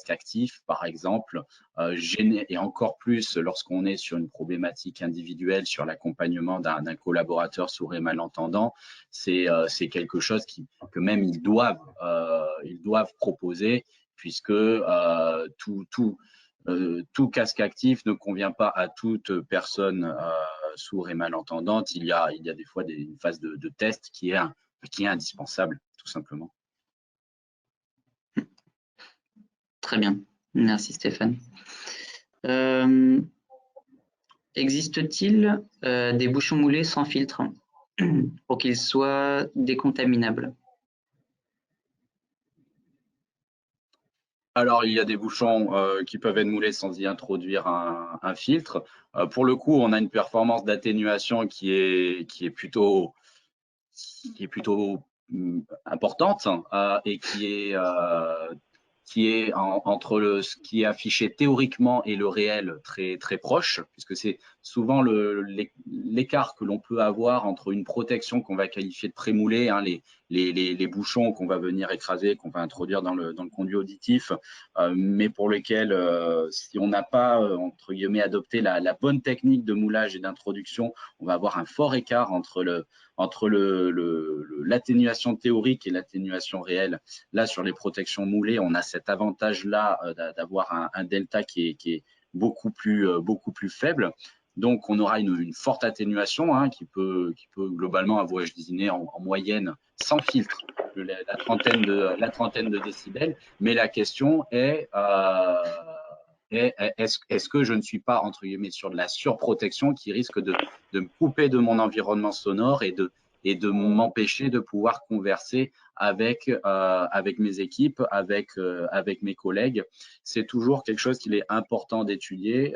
actif, par exemple, et encore plus lorsqu'on est sur une problématique individuelle, sur l'accompagnement d'un collaborateur sourd et malentendant, c'est quelque chose que même ils doivent proposer, puisque tout casque actif ne convient pas à toute personne sourde et malentendante. Il y a des fois une phase de test qui est indispensable, tout simplement. Très bien, merci Stéphane. Existe-t-il des bouchons moulés sans filtre pour qu'ils soient décontaminables? Alors, il y a des bouchons qui peuvent être moulés sans y introduire un filtre. Pour le coup, on a une performance d'atténuation qui est plutôt importante, et qui est entre ce qui est affiché théoriquement et le réel très, très proche, puisque c'est souvent l'écart que l'on peut avoir entre une protection qu'on va qualifier de prémoulée, hein, les bouchons qu'on va venir écraser, qu'on va introduire dans le conduit auditif, mais pour lesquels, si on n'a pas, entre guillemets, adopté la bonne technique de moulage et d'introduction, on va avoir un fort écart entre l'atténuation théorique et l'atténuation réelle. Là, sur les protections moulées, on a cet avantage-là d'avoir un delta qui est beaucoup plus faible. Donc, on aura une forte atténuation, hein, qui peut globalement avoisiner en moyenne, sans filtre, la trentaine de décibels. Mais la question est est-ce que je ne suis pas, entre guillemets, sur de la surprotection qui risque de me couper de mon environnement sonore et de m'empêcher de pouvoir converser avec mes équipes, avec mes collègues. C'est toujours quelque chose qu'il est important d'étudier.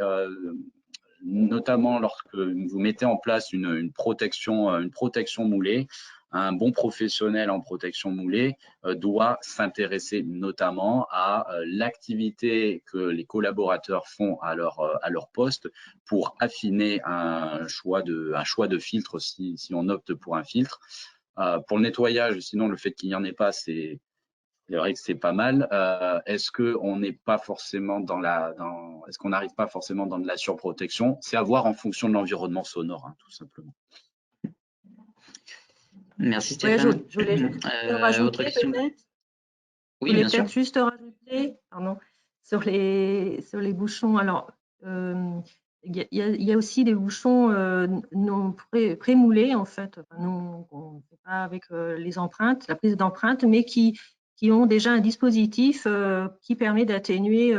notamment lorsque vous mettez en place une protection moulée, un bon professionnel en protection moulée doit s'intéresser notamment à l'activité que les collaborateurs font à leur poste pour affiner un choix de filtre si on opte pour un filtre. Pour le nettoyage, sinon le fait qu'il n'y en ait pas, c'est vrai que c'est pas mal. Est-ce qu'on n'est pas forcément est-ce qu'on n'arrive pas forcément dans de la surprotection? C'est à voir en fonction de l'environnement sonore, hein, tout simplement. Merci Stéphane. Je voulais juste rajouter peut-être. Oui, bien sûr. Juste rajouter, pardon, sur les bouchons. Alors, il y a aussi des bouchons non prémoulés en fait. Enfin, non, on ne fait pas avec les empreintes, la prise d'empreinte, mais qui ont déjà un dispositif qui permet d'atténuer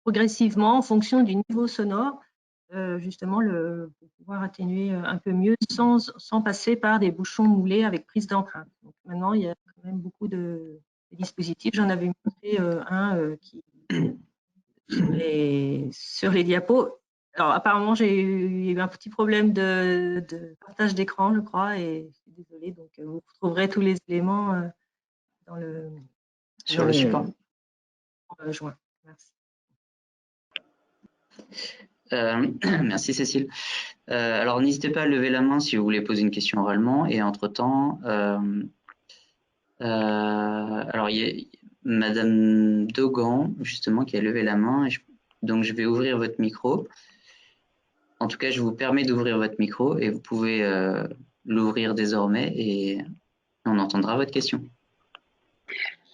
progressivement en fonction du niveau sonore, justement pour pouvoir atténuer un peu mieux sans passer par des bouchons moulés avec prise d'empreinte. Donc maintenant, il y a quand même beaucoup de dispositifs. J'en avais montré un qui sur les diapos. Alors apparemment, il y a eu un petit problème de partage d'écran, je crois, et je suis désolée. Donc vous retrouverez tous les éléments sur le support. Joint. Merci. Merci Cécile. Alors n'hésitez pas à lever la main si vous voulez poser une question oralement. Et entre-temps, alors il y a Madame Dogan justement qui a levé la main. Donc je vais ouvrir votre micro. En tout cas, je vous permets d'ouvrir votre micro et vous pouvez l'ouvrir désormais et on entendra votre question.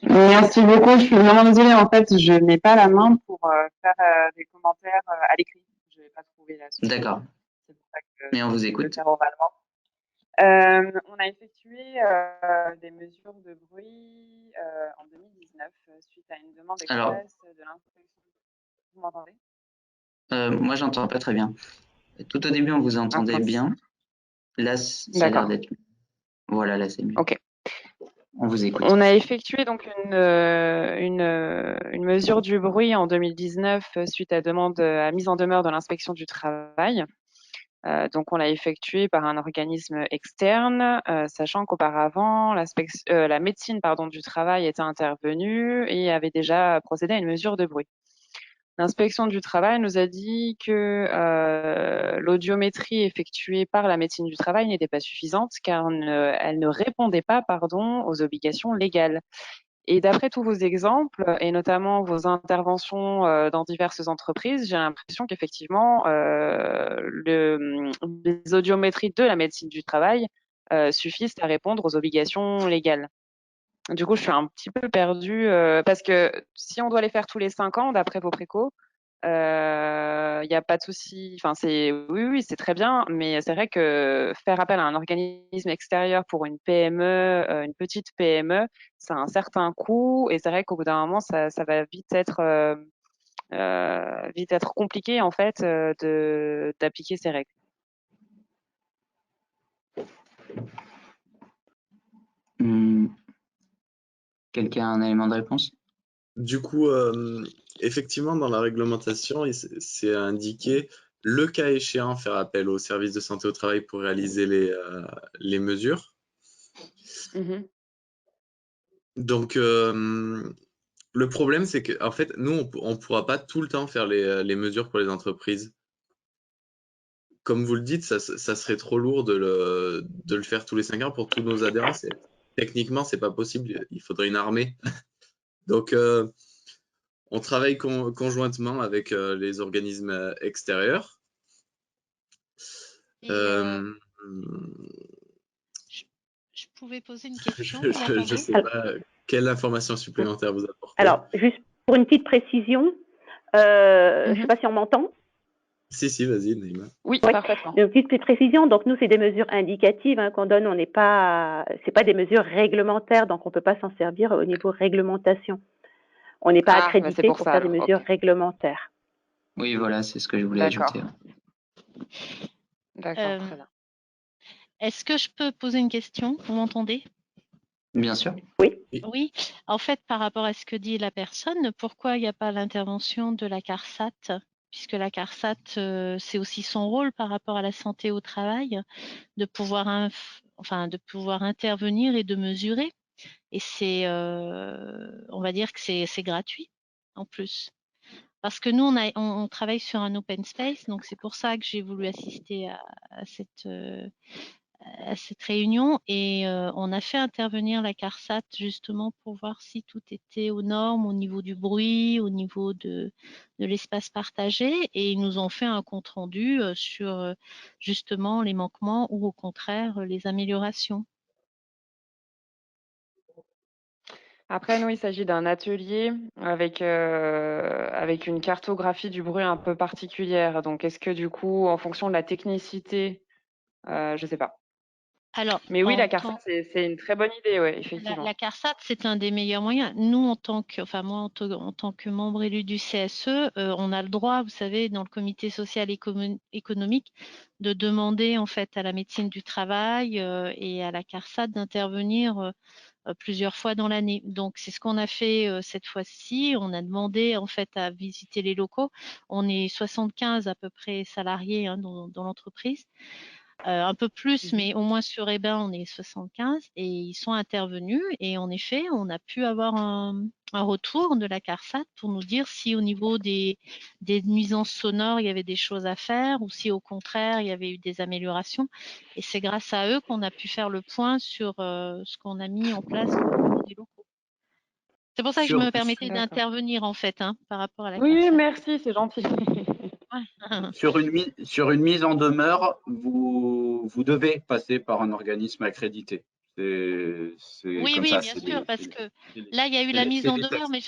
Merci beaucoup. Je suis vraiment désolée. En fait, je n'ai pas la main pour faire des commentaires à l'écrit. Je n'ai pas trouvé la solution. D'accord. C'est pour ça que mais on vous écoute. Je peux faire oralement. On a effectué des mesures de bruit en 2019 suite à une demande express de l'inspection. Vous m'entendez? Moi, j'entends pas très bien. Tout au début, on vous entendait bien. Là, ça a l'air d'être mieux. Voilà, là, c'est mieux. Ok. On vous écoute. On a effectué donc une mesure du bruit en 2019 suite à demande à mise en demeure de l'inspection du travail. Donc, on l'a effectué par un organisme externe, sachant qu'auparavant, la médecine du travail était intervenue et avait déjà procédé à une mesure de bruit. L'inspection du travail nous a dit que l'audiométrie effectuée par la médecine du travail n'était pas suffisante car elle ne répondait pas aux obligations légales. Et d'après tous vos exemples, et notamment vos interventions dans diverses entreprises, j'ai l'impression qu'effectivement, les audiométries de la médecine du travail suffisent à répondre aux obligations légales. Du coup, je suis un petit peu perdue parce que si on doit les faire tous les 5 ans, d'après vos précaux, il n'y a pas de souci. Enfin, oui, c'est très bien, mais c'est vrai que faire appel à un organisme extérieur pour une PME, une petite PME, ça a un certain coût, et c'est vrai qu'au bout d'un moment, ça va vite être compliqué en fait d'appliquer ces règles. Quelqu'un a un élément de réponse? Du coup, effectivement, dans la réglementation, c'est indiqué, le cas échéant, faire appel au service de santé au travail pour réaliser les mesures. Mmh. Donc, le problème, c'est qu'en fait, nous, on ne pourra pas tout le temps faire les mesures pour les entreprises. Comme vous le dites, ça serait trop lourd de le faire tous les 5 ans pour tous nos adhérents. Techniquement, c'est pas possible. Il faudrait une armée. Donc, on travaille conjointement avec les organismes extérieurs. Je pouvais poser une question. Je ne sais pas quelle information supplémentaire vous apportez. Alors, juste pour une petite précision, je ne sais pas si on m'entend. Si, vas-y, Naïma. Oui, parfaitement. Une petite précision, donc nous, c'est des mesures indicatives qu'on donne, c'est pas des mesures réglementaires, donc on ne peut pas s'en servir au niveau réglementation. On n'est pas accrédité pour faire des mesures réglementaires. Oui, voilà, c'est ce que je voulais ajouter. D'accord, très bien. Est-ce que je peux poser une question? Vous m'entendez? Bien sûr. Oui. En fait, par rapport à ce que dit la personne, pourquoi il n'y a pas l'intervention de la CARSAT puisque la CARSAT, c'est aussi son rôle par rapport à la santé au travail, de pouvoir, de pouvoir intervenir et de mesurer. Et c'est, on va dire que c'est gratuit en plus. Parce que nous, on travaille sur un open space, donc c'est pour ça que j'ai voulu assister à cette réunion et on a fait intervenir la CARSAT justement pour voir si tout était aux normes au niveau du bruit, au niveau de l'espace partagé et ils nous ont fait un compte rendu sur justement les manquements ou au contraire les améliorations. Après, nous, il s'agit d'un atelier avec une cartographie du bruit un peu particulière. Donc, est-ce que du coup, en fonction de la technicité, je ne sais pas. Alors, mais oui, la CARSAT, c'est une très bonne idée, ouais, effectivement. La CARSAT, c'est un des meilleurs moyens. Nous, en tant que, moi, en tant que membre élu du CSE, on a le droit, vous savez, dans le comité social et économique, de demander en fait à la médecine du travail et à la CARSAT d'intervenir plusieurs fois dans l'année. Donc, c'est ce qu'on a fait cette fois-ci. On a demandé en fait à visiter les locaux. On est 75 à peu près salariés hein, dans l'entreprise. Un peu plus, mais au moins sur Ebin, on est 75 et ils sont intervenus. Et en effet, on a pu avoir un retour de la CARSAT pour nous dire si au niveau des nuisances sonores, il y avait des choses à faire ou si au contraire, il y avait eu des améliorations. Et c'est grâce à eux qu'on a pu faire le point sur ce qu'on a mis en place au niveau des locaux. C'est pour ça que je me permettais d'intervenir en fait hein, par rapport à la CARSAT. Oui, merci, c'est gentil. Sur une mise en demeure, vous devez passer par un organisme accrédité. Oui, comme oui, ça, bien sûr, parce que là, il y a eu la mise en demeure, mais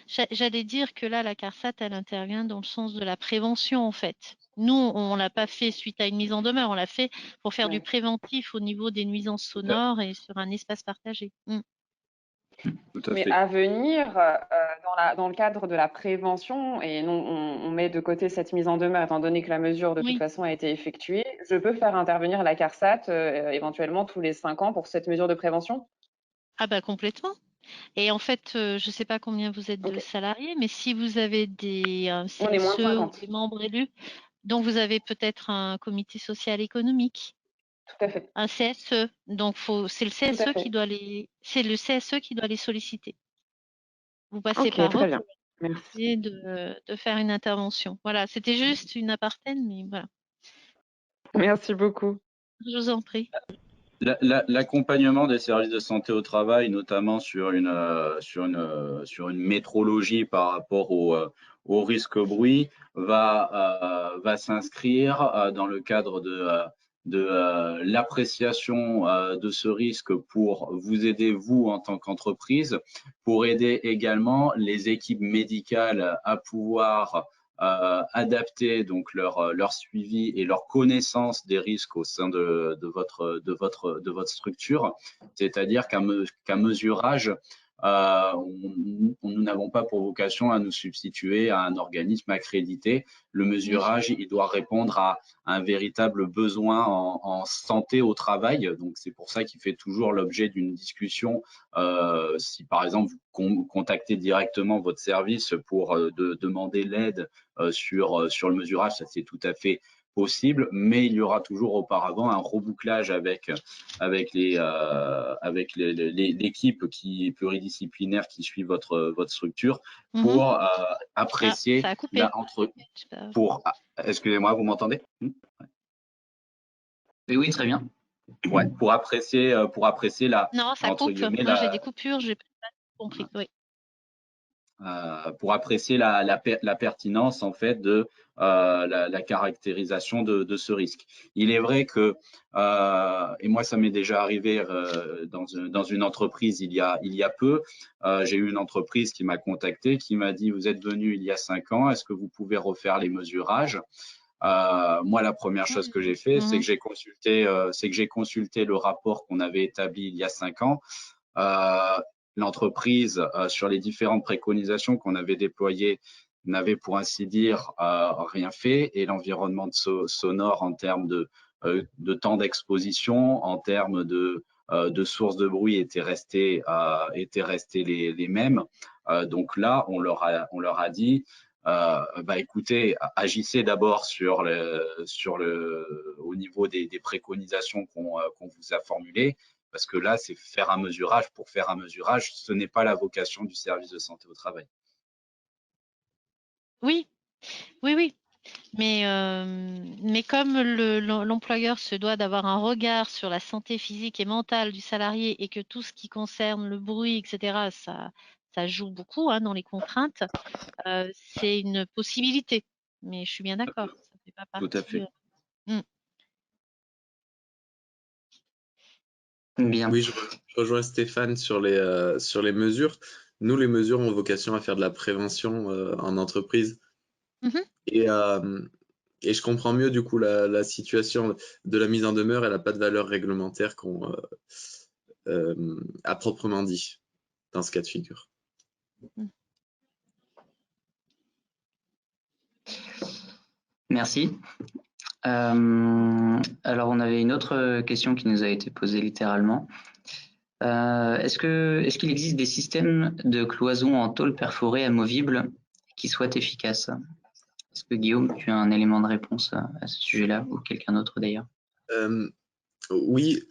j'allais dire que là, la CARSAT, elle intervient dans le sens de la prévention, en fait. Nous, on ne l'a pas fait suite à une mise en demeure, on l'a fait pour faire du préventif au niveau des nuisances sonores et sur un espace partagé. Mais à venir, dans le cadre de la prévention, et non, on met de côté cette mise en demeure, étant donné que la mesure de toute façon a été effectuée, je peux faire intervenir la CARSAT éventuellement tous les 5 ans pour cette mesure de prévention? Ah bah complètement. Et en fait, je ne sais pas combien vous êtes de salariés, mais si vous avez des On est moins de CSE ou 50. des membres élus, donc vous avez peut-être un comité social économique. Tout à fait. Un CSE. Donc c'est le CSE qui doit les solliciter. Vous passez par eux pour essayer de faire une intervention. Voilà, c'était juste une apartaine, mais voilà. Merci beaucoup. Je vous en prie. L'accompagnement des services de santé au travail, notamment sur une métrologie par rapport au risque bruit, va s'inscrire dans le cadre de l'appréciation de ce risque pour vous aider, vous, en tant qu'entreprise, pour aider également les équipes médicales à pouvoir adapter donc leur suivi et leur connaissance des risques au sein de votre structure. C'est-à-dire qu'un mesurage, nous n'avons pas pour vocation à nous substituer à un organisme accrédité. Le mesurage, il doit répondre à un véritable besoin en santé au travail. Donc, c'est pour ça qu'il fait toujours l'objet d'une discussion. Si, par exemple, vous contactez directement votre service pour demander l'aide sur le mesurage, ça c'est tout à fait possible, mais il y aura toujours auparavant un rebouclage avec l'équipe pluridisciplinaire qui suit votre structure pour apprécier excusez-moi, vous m'entendez? Oui, très bien. Ouais, pour apprécier la. Non, ça coupe. Moi, j'ai des coupures, j'ai pas compris. Oui. Pour apprécier la pertinence en fait de la caractérisation de ce risque. Il est vrai que, et moi ça m'est déjà arrivé dans une entreprise il y a peu, j'ai eu une entreprise qui m'a contacté, qui m'a dit: vous êtes venu il y a 5 ans, est-ce que vous pouvez refaire les mesurages? Moi, la première chose que j'ai fait, c'est que j'ai consulté le rapport qu'on avait établi il y a 5 ans. L'entreprise, sur les différentes préconisations qu'on avait déployées, n'avait pour ainsi dire rien fait, et l'environnement sonore en termes de temps d'exposition, en termes de sources de bruit étaient restés les mêmes. Donc là, on leur a dit, écoutez, agissez d'abord au niveau des préconisations qu'on vous a formulées, parce que là, c'est faire un mesurage pour faire un mesurage. Ce n'est pas la vocation du service de santé au travail. Oui, oui, oui. Mais comme l'employeur se doit d'avoir un regard sur la santé physique et mentale du salarié et que tout ce qui concerne le bruit, etc., ça joue beaucoup hein, dans les contraintes, c'est une possibilité. Mais je suis bien d'accord, ça fait pas Tout à fait. partie. Bien. Oui, je rejoins Stéphane sur les mesures. Nous, les mesures ont vocation à faire de la prévention en entreprise. Mhm. Et je comprends mieux du coup la situation de la mise en demeure. Elle n'a pas de valeur réglementaire à proprement dit dans ce cas de figure. Merci. Alors, on avait une autre question qui nous a été posée littéralement. Est-ce qu'il existe des systèmes de cloisons en tôle perforée amovibles qui soient efficaces? Est-ce que Guillaume, tu as un élément de réponse à ce sujet-là, ou quelqu'un d'autre d'ailleurs? Oui.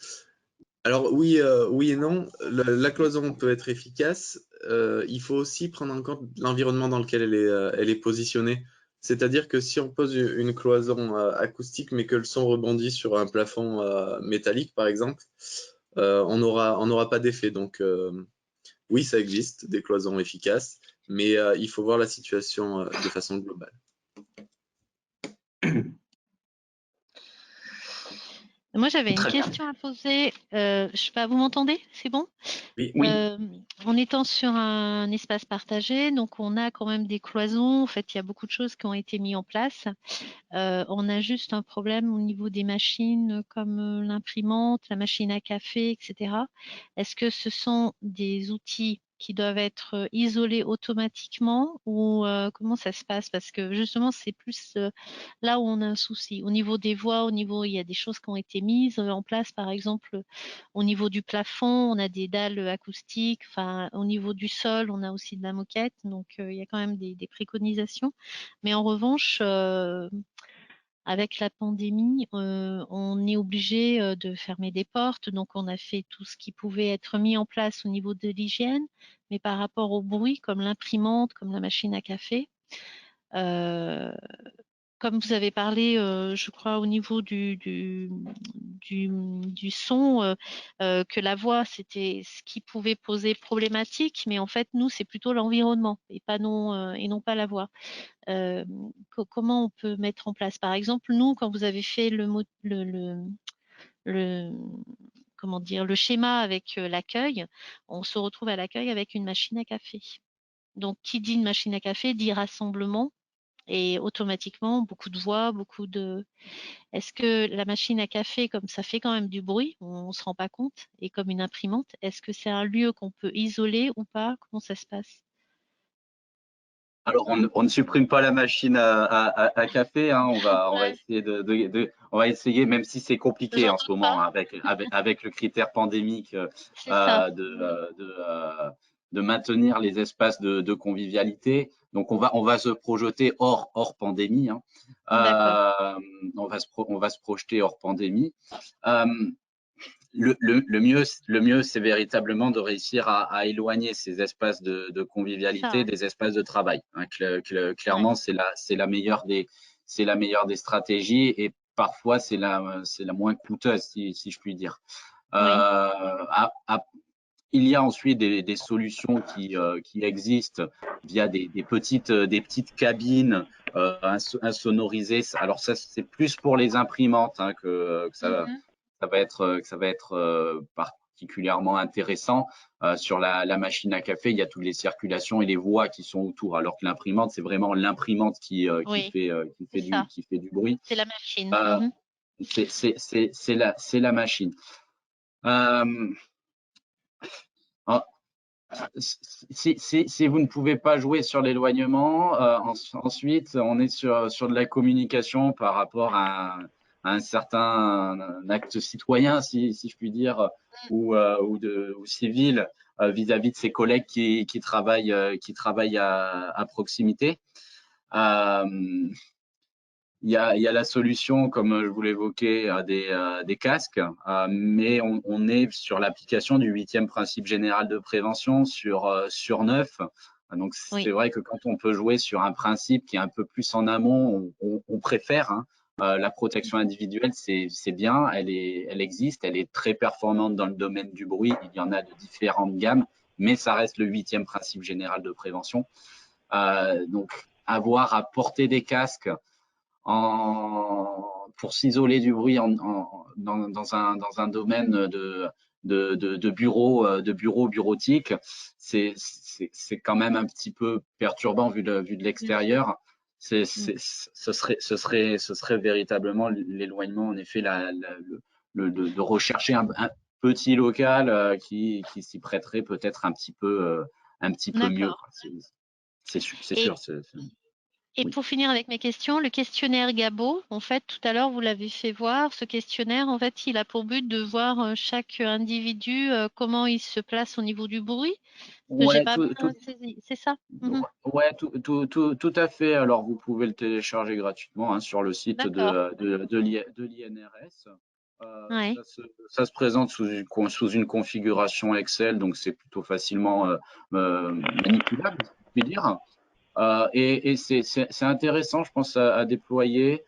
Alors oui et non. La cloison peut être efficace. Il faut aussi prendre en compte l'environnement dans lequel elle est positionnée. C'est-à-dire que si on pose une cloison acoustique mais que le son rebondit sur un plafond métallique par exemple, on n'aura pas d'effet. Donc oui, ça existe, des cloisons efficaces, mais il faut voir la situation de façon globale. Moi, j'avais une Très bien. question à poser. Je sais pas, vous m'entendez? C'est bon? Oui. En étant sur un espace partagé, donc on a quand même des cloisons. En fait, il y a beaucoup de choses qui ont été mises en place. On a juste un problème au niveau des machines comme l'imprimante, la machine à café, etc. Est-ce que ce sont des outils qui doivent être isolés automatiquement ou comment ça se passe? Parce que justement, c'est plus là où on a un souci. Au niveau des voies, il y a des choses qui ont été mises en place, par exemple, au niveau du plafond, on a des dalles acoustiques, enfin, au niveau du sol, on a aussi de la moquette, donc il y a quand même des préconisations. Mais en revanche, avec la pandémie, on est obligé de fermer des portes, donc on a fait tout ce qui pouvait être mis en place au niveau de l'hygiène, mais par rapport au bruit, comme l'imprimante, comme la machine à café, comme vous avez parlé, je crois, au niveau du son, que la voix, c'était ce qui pouvait poser problématique, mais en fait, nous, c'est plutôt l'environnement et non pas la voix. Comment on peut mettre en place? Par exemple, nous, quand vous avez fait comment dire, le schéma avec l'accueil, on se retrouve à l'accueil avec une machine à café. Donc, qui dit une machine à café dit rassemblement et automatiquement beaucoup de voix, Est-ce que la machine à café, comme ça fait quand même du bruit, on ne se rend pas compte, et comme une imprimante, est-ce que c'est un lieu qu'on peut isoler ou pas? Comment ça se passe? Alors, on ne supprime pas la machine à café, hein. On va Ouais, essayer on va essayer, même si c'est compliqué j'en en ce doute moment pas, hein, avec le critère pandémique c'est ça. de maintenir les espaces de convivialité. Donc, on va se projeter hors pandémie, hein. D'accord. On va se projeter hors pandémie. Le mieux, c'est véritablement de réussir à éloigner ces espaces de C'est ça, convivialité hein. des espaces de travail. Hein, Ouais. clairement, c'est la meilleure des stratégies et parfois c'est la moins coûteuse, si je puis dire. Oui. Il y a ensuite des solutions qui existent via des petites cabines insonorisées. Alors ça, c'est plus pour les imprimantes hein, que Mhm. ça va être particulièrement intéressant. Sur la machine à café, il y a toutes les circulations et les voies qui sont autour, alors que l'imprimante, c'est vraiment l'imprimante Oui, c'est ça. qui fait du bruit. C'est la machine. Euh, Mhm. c'est la machine. Si vous ne pouvez pas jouer sur l'éloignement, ensuite on est sur de la communication par rapport à un certain acte citoyen, si je puis dire, ou civil vis-à-vis de ses collègues qui travaillent à proximité. Il y a la solution, comme je vous l'évoquais, des casques, mais on est sur l'application du 8e principe général de prévention sur 9. Donc, c'est vrai que quand on peut jouer sur un principe qui est un peu plus en amont, on préfère. Hein. La protection individuelle, c'est bien, elle existe, elle est très performante dans le domaine du bruit. Il y en a de différentes gammes, mais ça reste le 8e principe général de prévention. Donc, avoir à porter des casques pour s'isoler du bruit dans un domaine de bureautique, c'est quand même un petit peu perturbant vu de l'extérieur. Ce serait véritablement l'éloignement, en effet, de rechercher un petit local qui s'y prêterait peut-être un petit peu mieux. C'est sûr. Et pour finir avec mes questions, le questionnaire Gabo, en fait, tout à l'heure, vous l'avez fait voir. Ce questionnaire, en fait, il a pour but de voir chaque individu, comment il se place au niveau du bruit. Ouais, c'est ça? Ouais, tout à fait. Alors, vous pouvez le télécharger gratuitement hein, sur le site de l'INRS. Ouais. Ça se présente sous une configuration Excel, donc c'est plutôt facilement manipulable, si je puis dire. Et c'est intéressant, je pense, à déployer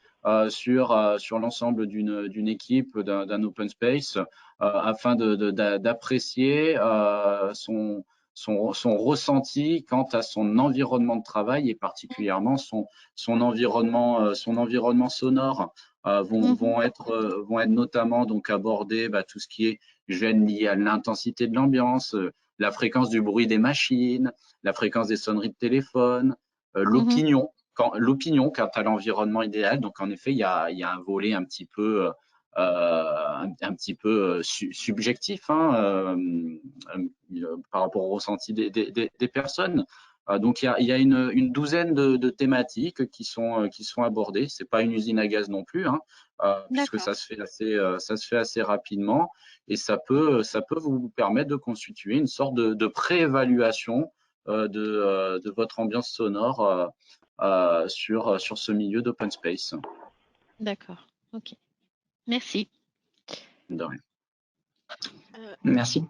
sur l'ensemble d'une équipe, d'un open space, afin d'apprécier son ressenti quant à son environnement de travail et particulièrement son environnement sonore. Vont être notamment donc abordés tout ce qui est gêne lié à l'intensité de l'ambiance, la fréquence du bruit des machines, la fréquence des sonneries de téléphone, l'opinion quant à l'environnement idéal. Donc en effet, il y a un volet un petit peu subjectif hein, par rapport au ressenti des personnes. Donc il y a une douzaine de thématiques qui sont abordées. C'est pas une usine à gaz non plus, hein, puisque ça se fait assez rapidement et ça peut vous permettre de constituer une sorte de préévaluation de votre ambiance sonore sur ce milieu d'open space. D'accord. Ok. Merci. De rien. Merci.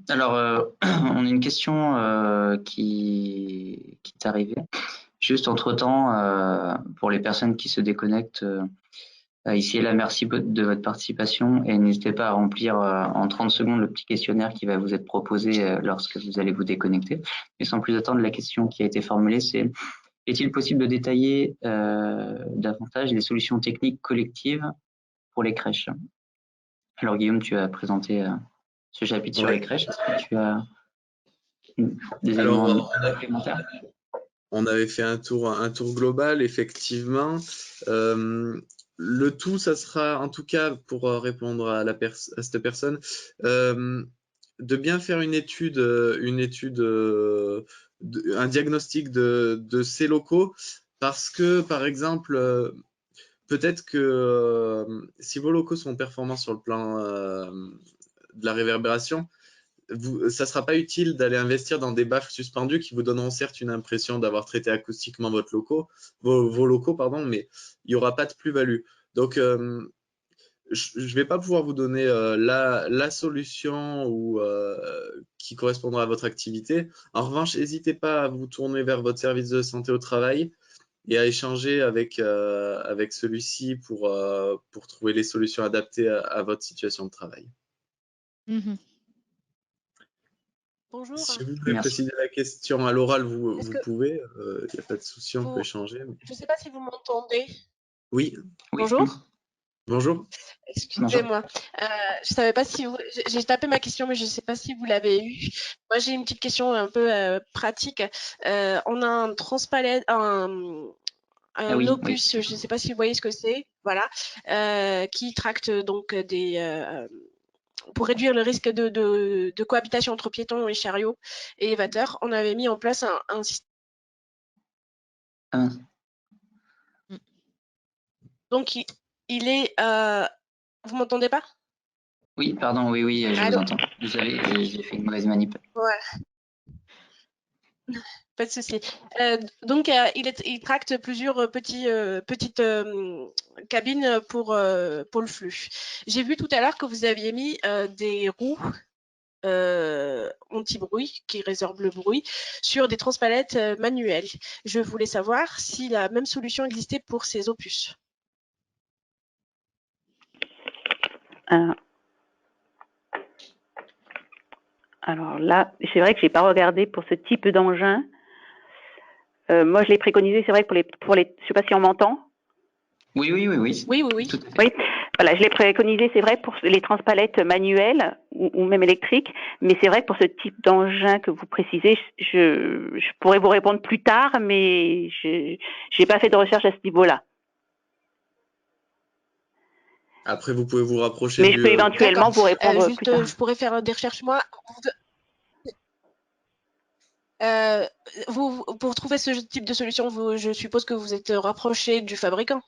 Alors, on a une question qui est arrivée. Juste entre-temps, pour les personnes qui se déconnectent, ici et là, merci de votre participation et n'hésitez pas à remplir en 30 secondes le petit questionnaire qui va vous être proposé lorsque vous allez vous déconnecter. Et sans plus attendre, la question qui a été formulée, c'est est-il possible de détailler davantage les solutions techniques collectives pour les crèches? Alors Guillaume, tu as présenté ce chapitre sur les crèches. Est-ce que tu as des éléments complémentaires? On avait fait un tour global, effectivement. Le tout, ça sera, en tout cas, pour répondre à cette personne, de bien faire une étude, un diagnostic de ces locaux, parce que, par exemple, peut-être que si vos locaux sont performants sur le plan de la réverbération, ça ne sera pas utile d'aller investir dans des baffles suspendus qui vous donneront certes une impression d'avoir traité acoustiquement vos locaux, mais il n'y aura pas de plus-value. Donc, je ne vais pas pouvoir vous donner la solution qui correspondra à votre activité. En revanche, n'hésitez pas à vous tourner vers votre service de santé au travail et à échanger avec celui-ci pour trouver les solutions adaptées à votre situation de travail. Bonjour. Si vous voulez préciser la question à l'oral, vous pouvez. Il n'y a pas de souci, on peut échanger. Mais... Je ne sais pas si vous m'entendez. Oui. Bonjour. Bonjour. Excusez-moi. Je savais pas si j'ai tapé ma question, mais je ne sais pas si vous l'avez eu. Moi, j'ai une petite question un peu pratique. On a un transpalette, un opus, je ne sais pas si vous voyez ce que c'est, voilà, qui tracte donc pour réduire le risque de cohabitation entre piétons et chariots et élévateurs. On avait mis en place un système. Donc, il est... Vous m'entendez pas? Oui, pardon, oui, je vous entends. J'ai fait une mauvaise manip. Ouais. Pas de souci. Donc, il tracte plusieurs petites cabines pour le flux. J'ai vu tout à l'heure que vous aviez mis des roues anti-bruit qui résorbent le bruit sur des transpalettes manuelles. Je voulais savoir si la même solution existait pour ces opus. Alors là, c'est vrai que j'ai pas regardé pour ce type d'engin. Moi, je l'ai préconisé, c'est vrai que pour les, je sais pas si on m'entend. Oui. Oui. Tout à fait. Oui, voilà, je l'ai préconisé, c'est vrai, pour les transpalettes manuelles ou même électriques, mais c'est vrai que pour ce type d'engin que vous précisez, je pourrais vous répondre plus tard, mais je n'ai pas fait de recherche à ce niveau-là. Après, vous pouvez vous rapprocher mais je peux éventuellement vous répondre juste, plus tard. Je pourrais faire des recherches moi. Pour trouver ce type de solution, je suppose que vous êtes rapproché du fabricant.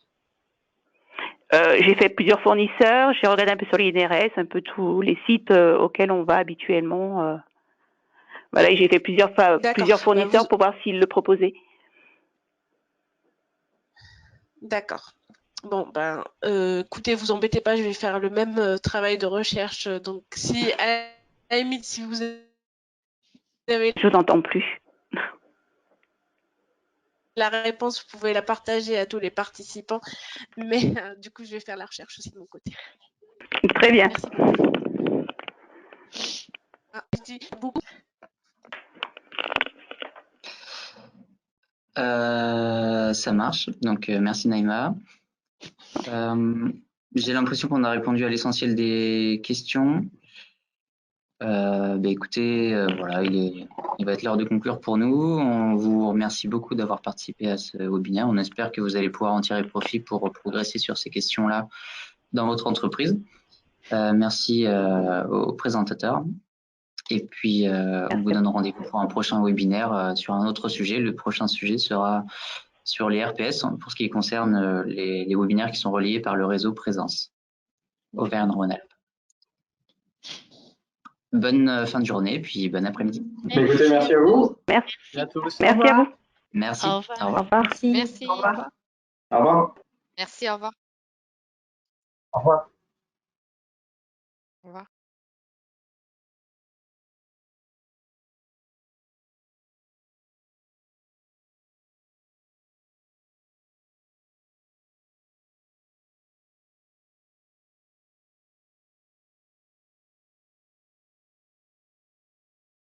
J'ai fait plusieurs fournisseurs, j'ai regardé un peu sur l'INRS, un peu tous les sites auxquels on va habituellement. Voilà, j'ai fait plusieurs fournisseurs pour voir s'ils le proposaient. D'accord. Bon, écoutez, vous embêtez pas, je vais faire le même travail de recherche. Donc, si à la limite, si vous avez... Je n'entends plus. La réponse, vous pouvez la partager à tous les participants, mais du coup, je vais faire la recherche aussi de mon côté. Très bien. Merci beaucoup. Ça marche. Donc, merci Naïma. J'ai l'impression qu'on a répondu à l'essentiel des questions. Écoutez, voilà, il va être l'heure de conclure pour nous. On vous remercie beaucoup d'avoir participé à ce webinaire. On espère que vous allez pouvoir en tirer profit pour progresser sur ces questions-là dans votre entreprise. Merci aux présentateurs. Et puis, on vous donne rendez-vous pour un prochain webinaire sur un autre sujet. Le prochain sujet sera sur les RPS pour ce qui concerne les webinaires qui sont reliés par le réseau Présence Auvergne-Rhône-Alpes. Bonne fin de journée, puis bon après-midi. Écoutez, merci à vous. Merci à tous. Merci à vous. Merci. Au revoir. Au revoir. Merci. Merci. Au revoir. Au revoir. Merci, au revoir. Au revoir. Au revoir.